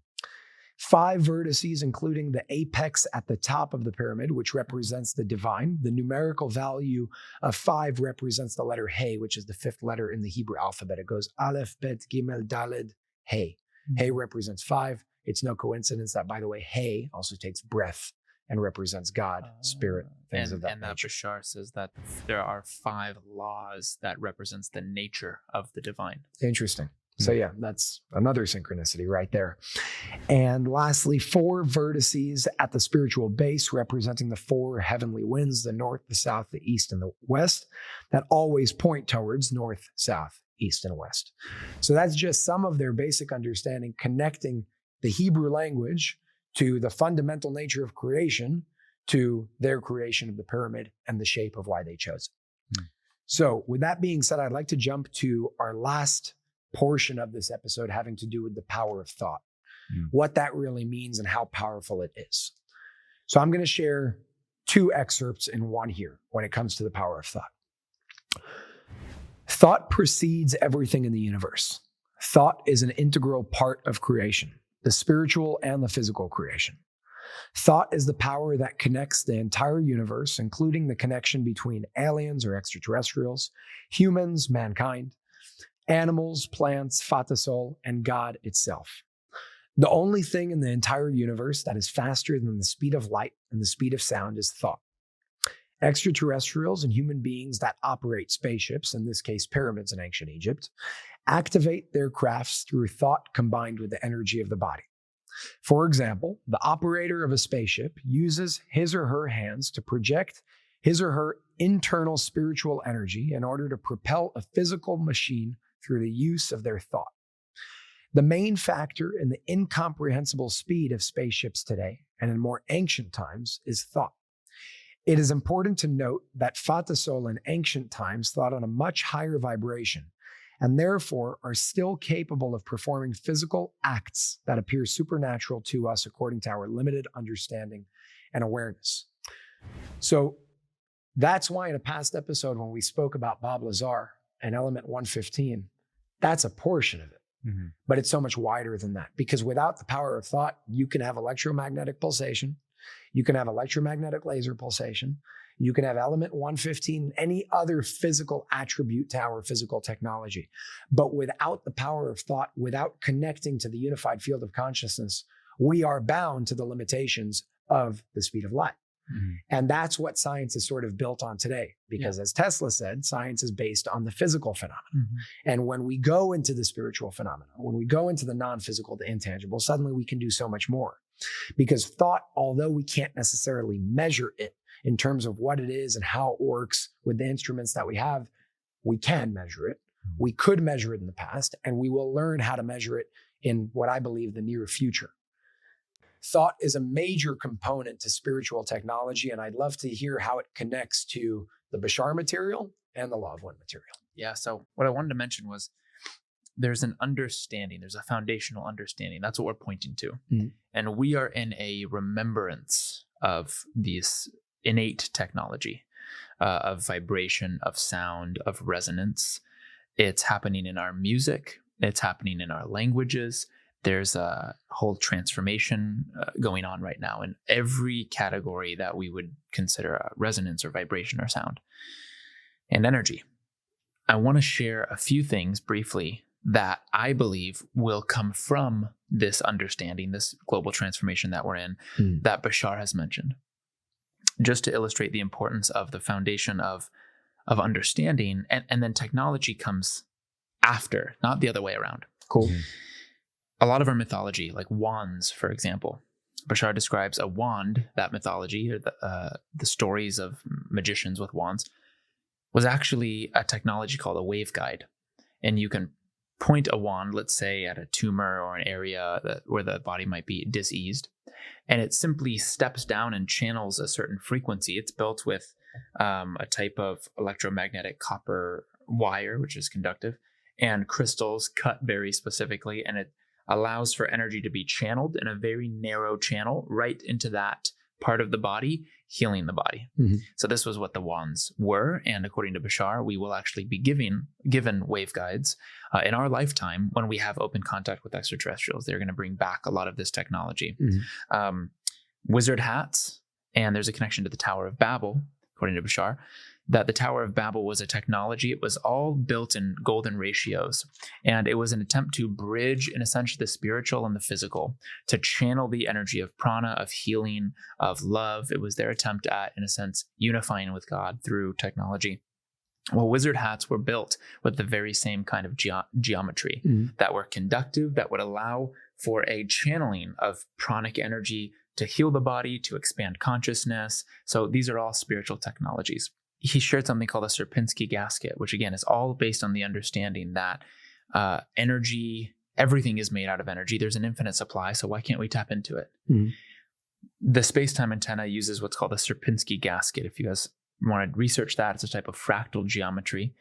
5 vertices, including the apex at the top of the pyramid, which represents the divine. The numerical value of 5 represents the letter He, which is the 5th letter in the Hebrew alphabet. It goes Aleph, Bet, Gimel, Daled, He. He represents 5. It's no coincidence that, by the way, He also takes breath and represents God, spirit, things of that and that nature. Bashar says that there are 5 laws that represents the nature of the divine. Interesting. So yeah, that's another synchronicity right there. And lastly, 4 vertices at the spiritual base representing the 4 heavenly winds, the north, the south, the east, and the west, that always point towards north, south, east, and west. So that's just some of their basic understanding, connecting the Hebrew language to the fundamental nature of creation, to their creation of the pyramid and the shape of why they chose it. So with that being said, I'd like to jump to our last portion of this episode having to do with the power of thought, what that really means and how powerful it is. So I'm going to share 2 excerpts in one here when it comes to the power of thought. Thought precedes everything in the universe. Thought is an integral part of creation, the spiritual and the physical creation. Thought is the power that connects the entire universe, including the connection between aliens or extraterrestrials, humans, mankind, animals, plants, Fatasol, and God itself. The only thing in the entire universe that is faster than the speed of light and the speed of sound is thought. Extraterrestrials and human beings that operate spaceships, in this case pyramids in ancient Egypt, activate their crafts through thought combined with the energy of the body. For example, the operator of a spaceship uses his or her hands to project his or her internal spiritual energy in order to propel a physical machine through the use of their thought. The main factor in the incomprehensible speed of spaceships today and in more ancient times is thought. It is important to note that Fatasol in ancient times thought on a much higher vibration and therefore are still capable of performing physical acts that appear supernatural to us according to our limited understanding and awareness. So that's why in a past episode when we spoke about Bob Lazar and element 115, that's a portion of it. But it's so much wider than that, because without the power of thought, you can have electromagnetic pulsation, you can have electromagnetic laser pulsation, you can have element 115, any other physical attribute to our physical technology. But without the power of thought, without connecting to the unified field of consciousness, we are bound to the limitations of the speed of light. And that's what science is sort of built on today, because as Tesla said, science is based on the physical phenomena. And when we go into the spiritual phenomena, when we go into the non-physical, the intangible, suddenly we can do so much more. Because thought, although we can't necessarily measure it in terms of what it is and how it works with the instruments that we have, we can measure it. We could measure it in the past, and we will learn how to measure it in what I believe the near future. Thought is a major component to spiritual technology, and I'd love to hear how it connects to the Bashar material and the Law of One material. Yeah, so what I wanted to mention was there's an understanding, there's a foundational understanding. That's what we're pointing to. And we are in a remembrance of these innate technology, of vibration, of sound, of resonance. It's happening in our music. It's happening in our languages. There's a whole transformation going on right now in every category that we would consider a resonance or vibration or sound and energy. I want to share a few things briefly that I believe will come from this understanding, this global transformation that we're in, that Bashar has mentioned, just to illustrate the importance of the foundation of understanding, and then technology comes after, not the other way around. Cool. A lot of our mythology, like wands, for example, Bashar describes a wand, that mythology, or the stories of magicians with wands, was actually a technology called a waveguide. And you can point a wand, let's say, at a tumor or an area where the body might be diseased, and it simply steps down and channels a certain frequency. It's built with a type of electromagnetic copper wire, which is conductive, and crystals cut very specifically, and it allows for energy to be channeled in a very narrow channel right into that part of the body, healing the body. Mm-hmm. So this was what the wands were, and according to Bashar, we will actually be given waveguides in our lifetime when we have open contact with extraterrestrials. They're going to bring back a lot of this technology. Mm-hmm. Wizard hats, and there's a connection to the Tower of Babel, according to Bashar, that the Tower of Babel was a technology. It was all built in golden ratios, and it was an attempt to bridge, in a sense, the spiritual and the physical, to channel the energy of prana, of healing, of love. It was their attempt at, in a sense, unifying with God through technology. Well, wizard hats were built with the very same kind of geometry that were conductive, that would allow for a channeling of pranic energy to heal the body, to expand consciousness. So these are all spiritual technologies. He shared something called a Sierpinski gasket, which again is all based on the understanding that energy, everything is made out of energy. There's an infinite supply, so why can't we tap into it? Mm-hmm. The space-time antenna uses what's called a Sierpinski gasket. If you guys want to research that, it's a type of fractal geometry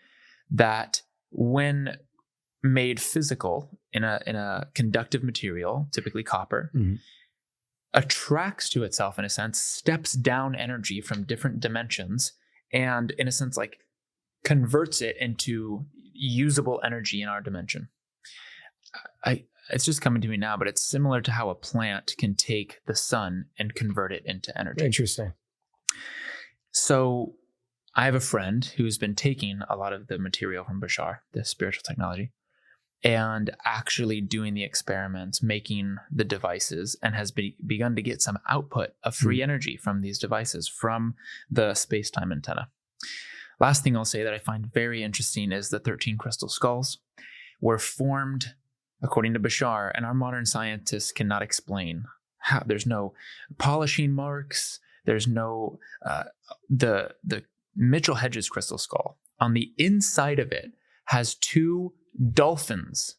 that, when made physical in a conductive material, typically copper, attracts to itself, in a sense, steps down energy from different dimensions, and in a sense, like, converts it into usable energy in our dimension. It's just coming to me now, but it's similar to how a plant can take the sun and convert it into energy. Interesting. So I have a friend who's been taking a lot of the material from Bashar, the spiritual technology, and actually doing the experiments, making the devices, and has begun to get some output of free energy from these devices, from the space-time antenna. Last thing I'll say that I find very interesting is the 13 crystal skulls were formed, according to Bashar, and our modern scientists cannot explain how. There's no polishing marks. There's no the Mitchell Hedges crystal skull. On the inside of it has two dolphins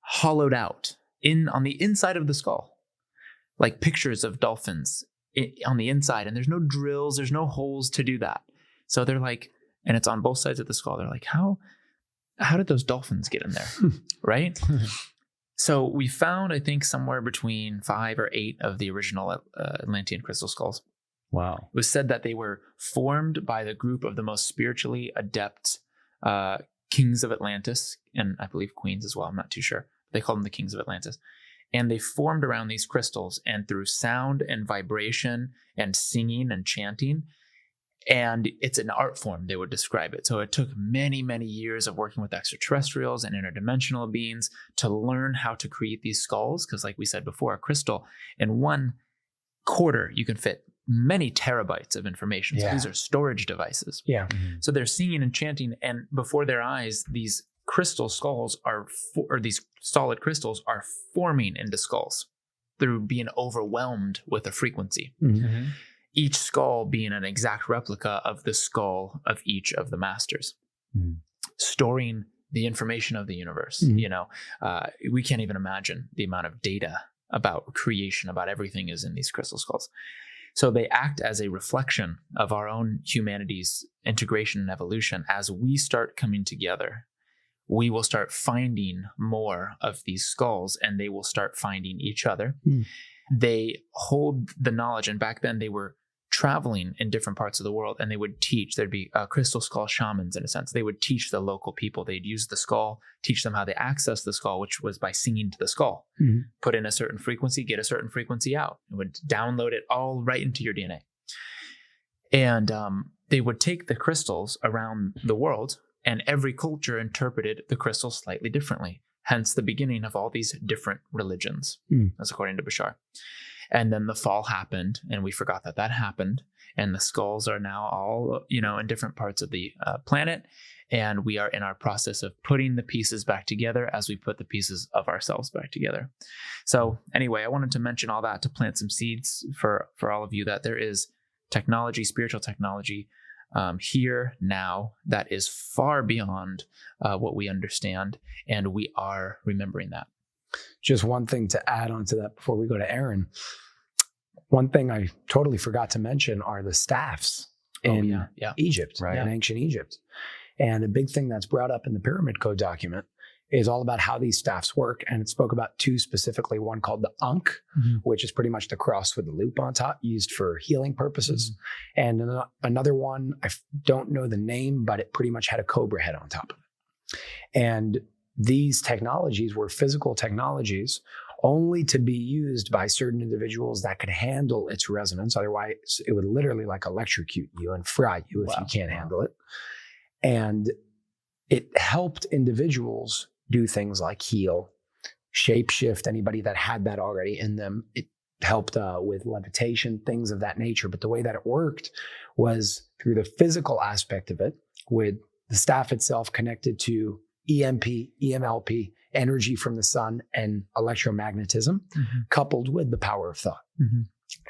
hollowed out on the inside of the skull, like pictures of dolphins on the inside, and there's no drills, there's no holes to do that. So they're like, and it's on both sides of the skull. They're like, how did those dolphins get in there? Right? So we found, I think, somewhere between 5 or 8 of the original Atlantean crystal skulls. Wow. It was said that they were formed by the group of the most spiritually adept kings of Atlantis, and I believe queens as well. I'm not too sure. They called them the kings of Atlantis. And they formed around these crystals, and through sound and vibration and singing and chanting. And it's an art form, they would describe it. So it took many, many years of working with extraterrestrials and interdimensional beings to learn how to create these skulls. Because like we said before, a crystal, in 1 quarter, you can fit many terabytes of information. So these are storage devices. Yeah. So they're singing and chanting, and before their eyes, these crystal skulls or these solid crystals are forming into skulls through being overwhelmed with a frequency. Each skull being an exact replica of the skull of each of the masters, storing the information of the universe. We can't even imagine the amount of data about creation, about everything is in these crystal skulls. So they act as a reflection of our own humanity's integration and evolution. As we start coming together, we will start finding more of these skulls, and they will start finding each other. They hold the knowledge, and back then they were traveling in different parts of the world, and they would teach. There'd be crystal skull shamans, in a sense. They would teach the local people. They'd use the skull, teach them how they access the skull, which was by singing to the skull. Put in a certain frequency, get a certain frequency out. It would download it all right into your DNA. And they would take the crystals around the world, and every culture interpreted the crystals slightly differently. Hence the beginning of all these different religions. That's according to Bashar. And then the fall happened, and we forgot that happened. And the skulls are now all, in different parts of the planet. And we are in our process of putting the pieces back together as we put the pieces of ourselves back together. So anyway, I wanted to mention all that to plant some seeds for all of you, that there is technology, spiritual technology, here now that is far beyond what we understand. And we are remembering that. Just one thing to add on to that before we go to Aaron. One thing I totally forgot to mention are the staffs in Egypt, Right. in ancient Egypt. And a big thing that's brought up in the Pyramid Code document is all about how these staffs work. And it spoke about two specifically, one called the Ankh, which is pretty much the cross with the loop on top, used for healing purposes. And another one, I don't know the name, but it pretty much had a cobra head on top of it. And these technologies were physical technologies only to be used by certain individuals that could handle its resonance. Otherwise, it would literally like electrocute you and fry you if you can't handle it. And it helped individuals do things like heal, shapeshift, anybody that had that already in them. It helped with levitation, things of that nature. But the way that it worked was through the physical aspect of it, with the staff itself connected to EMP, EMLP, energy from the sun, and electromagnetism, coupled with the power of thought.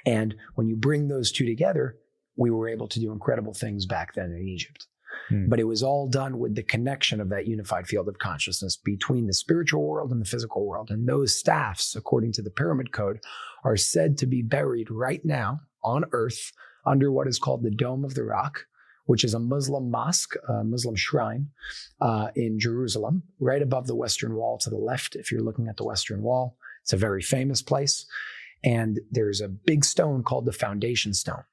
And when you bring those two together, we were able to do incredible things back then in Egypt. But it was all done with the connection of that unified field of consciousness between the spiritual world and the physical world. And those staffs, according to the Pyramid Code, are said to be buried right now on Earth under what is called the Dome of the Rock, which is a Muslim mosque, a Muslim shrine in Jerusalem, right above the Western Wall to the left. If you're looking at the Western Wall, it's a very famous place. And there's a big stone called the Foundation Stone.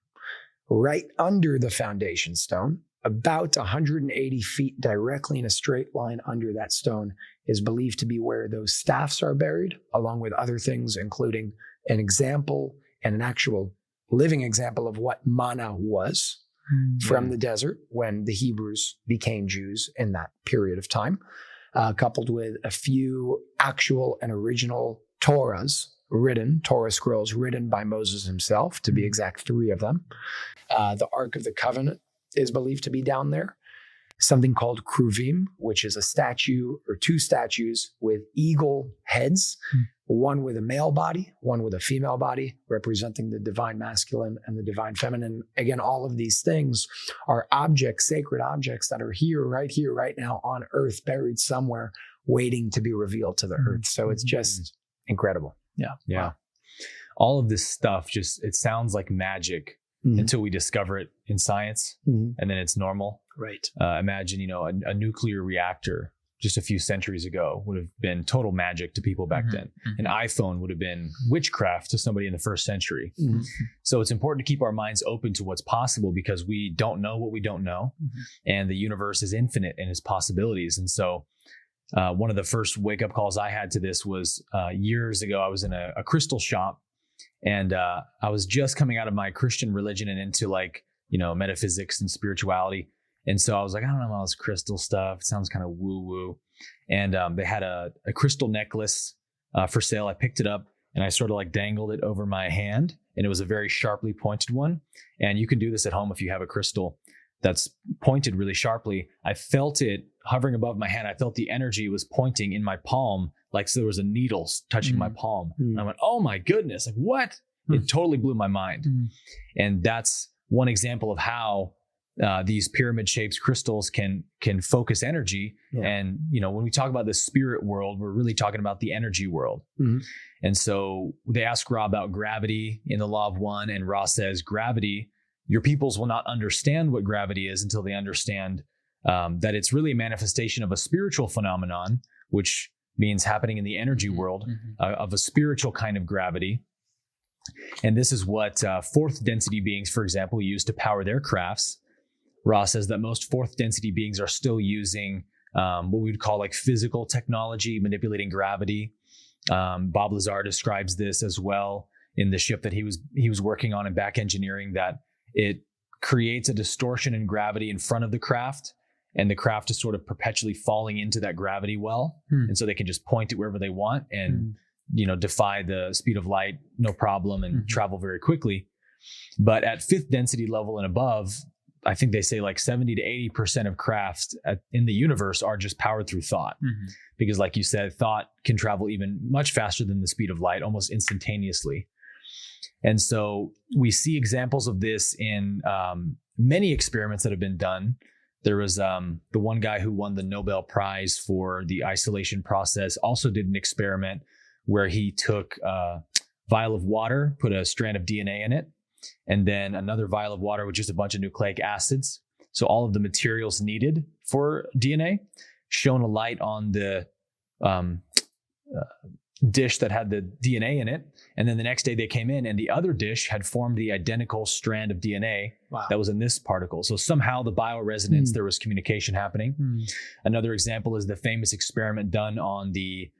Right under the Foundation Stone, about 180 feet directly in a straight line under that stone, is believed to be where those staffs are buried, along with other things, including an example and an actual living example of what manna was from the desert when the Hebrews became Jews in that period of time, coupled with a few actual and original Torah scrolls written by Moses himself, to be exact, 3 of them. The Ark of the Covenant is believed to be down there. Something called Kruvim, which is a statue or 2 statues with eagle heads, one with a male body, one with a female body, representing the divine masculine and the divine feminine. Again, all of these things are objects, sacred objects that are here, right now on Earth, buried somewhere, waiting to be revealed to the Earth. So it's just incredible. Yeah. Wow. All of this stuff it sounds like magic until we discover it in science, and then it's normal. Right. Imagine, a nuclear reactor just a few centuries ago would have been total magic to people back then. An iPhone would have been witchcraft to somebody in the first century. So it's important to keep our minds open to what's possible, because we don't know what we don't know. And the universe is infinite in its possibilities. And so one of the first wake-up calls I had to this was years ago. I was in a crystal shop, and I was just coming out of my Christian religion and into metaphysics and spirituality. And so I was like, I don't know all this crystal stuff. It sounds kind of woo-woo. And they had a crystal necklace for sale. I picked it up and I sort of dangled it over my hand, and it was a very sharply pointed one. And you can do this at home if you have a crystal that's pointed really sharply. I felt it hovering above my hand. I felt the energy was pointing in my palm, so there was a needle touching my palm. And I went, oh my goodness, what? It totally blew my mind. And that's one example of how these pyramid-shaped crystals can focus energy. And when we talk about the spirit world, we're really talking about the energy world. And so they ask Ra about gravity in the Law of One, and Ra says, gravity, your peoples will not understand what gravity is until they understand that it's really a manifestation of a spiritual phenomenon, which means happening in the energy world, of a spiritual kind of gravity. And this is what fourth density beings, for example, use to power their crafts. Ra says that most fourth density beings are still using what we would call physical technology, manipulating gravity. Bob Lazar describes this as well in the ship that he was working on in back engineering, that it creates a distortion in gravity in front of the craft, and the craft is sort of perpetually falling into that gravity well. And so they can just point it wherever they want and defy the speed of light, no problem, and travel very quickly. But at fifth density level and above, I think they say 70 to 80% of crafts in the universe are just powered through thought. Because like you said, thought can travel even much faster than the speed of light, almost instantaneously. And so we see examples of this in many experiments that have been done. There was the one guy who won the Nobel Prize for the isolation process, also did an experiment where he took vial of water, put a strand of DNA in it, and then another vial of water with just a bunch of nucleic acids. So all of the materials needed for DNA, shone a light on the dish that had the DNA in it. And then the next day they came in and the other dish had formed the identical strand of DNA that was in this particle. So somehow the bioresonance, there was communication happening. Another example is the famous experiment done on the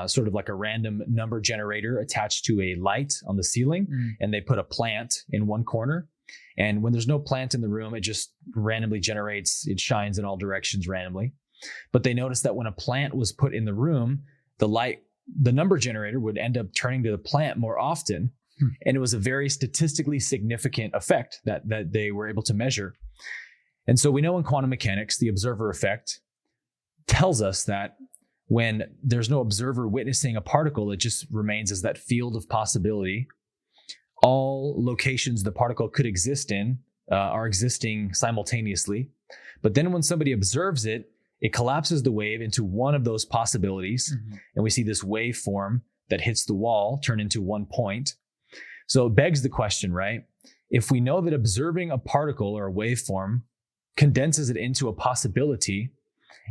sort of like a random number generator attached to a light on the ceiling. And they put a plant in one corner. And when there's no plant in the room, it just randomly generates, it shines in all directions randomly. But they noticed that when a plant was put in the room, the number generator would end up turning to the plant more often. And it was a very statistically significant effect that they were able to measure. And so we know in quantum mechanics, the observer effect tells us that when there's no observer witnessing a particle, it just remains as that field of possibility. All locations the particle could exist in are existing simultaneously. But then when somebody observes it, it collapses the wave into one of those possibilities. And we see this waveform that hits the wall turn into one point. So it begs the question, right? If we know that observing a particle or a waveform condenses it into a possibility,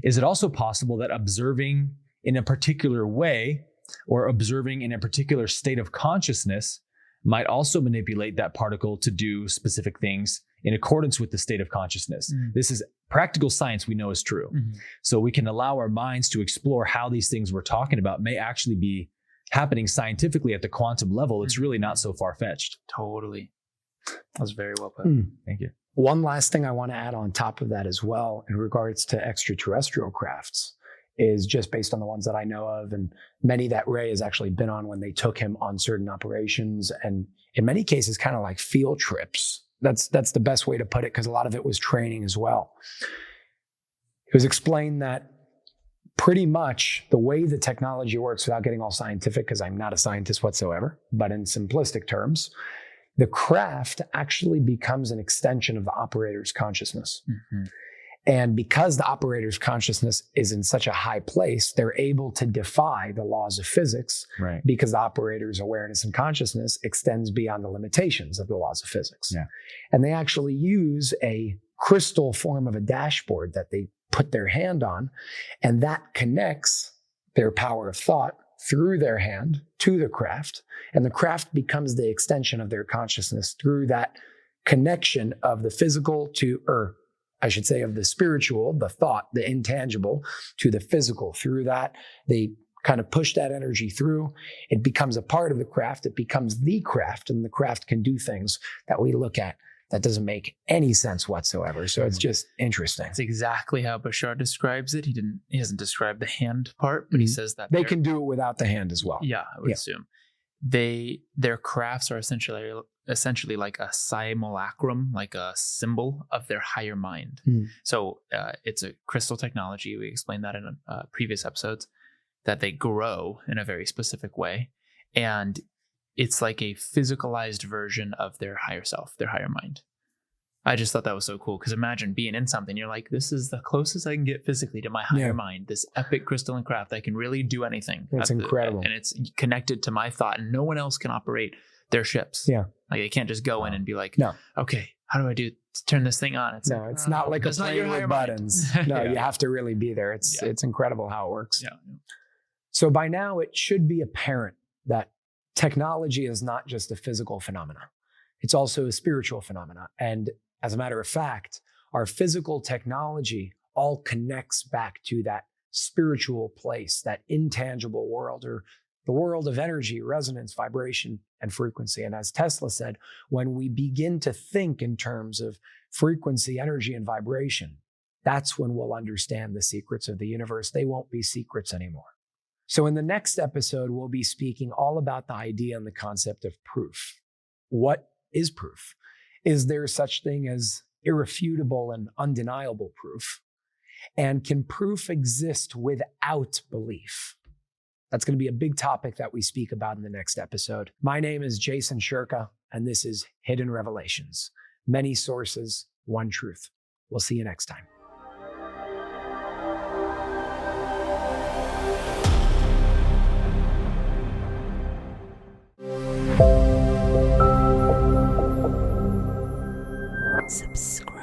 is it also possible that observing in a particular way or observing in a particular state of consciousness might also manipulate that particle to do specific things in accordance with the state of consciousness? This is practical science we know is true. So we can allow our minds to explore how these things we're talking about may actually be happening scientifically at the quantum level. It's really not so far-fetched. Totally. That was very well put. Thank you. One last thing I want to add on top of that as well in regards to extraterrestrial crafts is just based on the ones that I know of, and many that Ray has actually been on when they took him on certain operations, and in many cases kind of like field trips. That's the best way to put it, because a lot of it was training as well. It was explained that pretty much the way the technology works, without getting all scientific, because I'm not a scientist whatsoever, but in simplistic terms, the craft actually becomes an extension of the operator's consciousness. And because the operator's consciousness is in such a high place, they're able to defy the laws of physics, because the operator's awareness and consciousness extends beyond the limitations of the laws of physics. And they actually use a crystal form of a dashboard that they put their hand on, and that connects their power of thought through their hand to the craft. And the craft becomes the extension of their consciousness through that connection of the physical to, or I should say of the spiritual, the thought, the intangible, to the physical. Through that, they kind of push that energy through. It becomes a part of the craft. It becomes the craft, and the craft can do things that we look at that doesn't make any sense whatsoever. So it's just interesting. That's exactly how Bashar describes it. He hasn't described the hand part, but he says that they can do it without the hand as well. Yeah, I would assume. Their crafts are essentially like a simulacrum, like a symbol of their higher mind. So it's a crystal technology. We explained that in previous episodes, that they grow in a very specific way. And it's like a physicalized version of their higher self, their higher mind. I just thought that was so cool, because imagine being in something, you're like, this is the closest I can get physically to my higher mind, this epic crystalline craft that can really do anything. That's incredible. And it's connected to my thought, and no one else can operate their ships. Like they can't just go in and be like, okay, how do I turn this thing on? It's not like a plane with buttons. No, you have to really be there. It's incredible how it works. So by now it should be apparent that technology is not just a physical phenomena. It's also a spiritual phenomena. And as a matter of fact, our physical technology all connects back to that spiritual place, that intangible world, or the world of energy, resonance, vibration, and frequency. And as Tesla said, when we begin to think in terms of frequency, energy, and vibration, that's when we'll understand the secrets of the universe. They won't be secrets anymore. So in the next episode, we'll be speaking all about the idea and the concept of proof. What is proof? Is there such thing as irrefutable and undeniable proof? And can proof exist without belief? That's going to be a big topic that we speak about in the next episode. My name is Jason Shurka, and this is Hidden Revelations. Many sources, one truth. We'll see you next time. subscribe.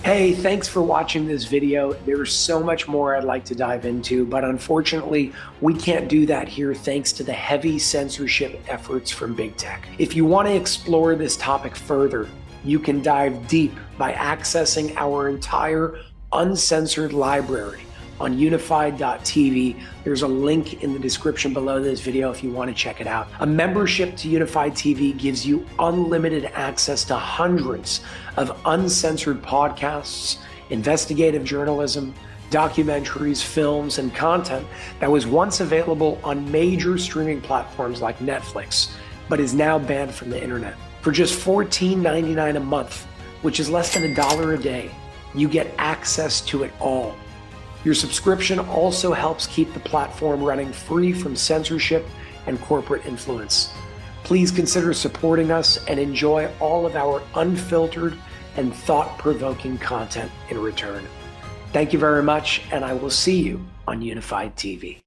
Hey, thanks for watching this video. There's so much more I'd like to dive into, but unfortunately, we can't do that here thanks to the heavy censorship efforts from big tech. If you want to explore this topic further, you can dive deep by accessing our entire uncensored library on unified.tv. There's a link in the description below this video if you want to check it out. A membership to Unified TV gives you unlimited access to hundreds of uncensored podcasts, investigative journalism, documentaries, films, and content that was once available on major streaming platforms like Netflix, but is now banned from the internet. For just $14.99 a month, which is less than $1 a day, you get access to it all. Your subscription also helps keep the platform running free from censorship and corporate influence. Please consider supporting us and enjoy all of our unfiltered and thought-provoking content in return. Thank you very much, and I will see you on Unified TV.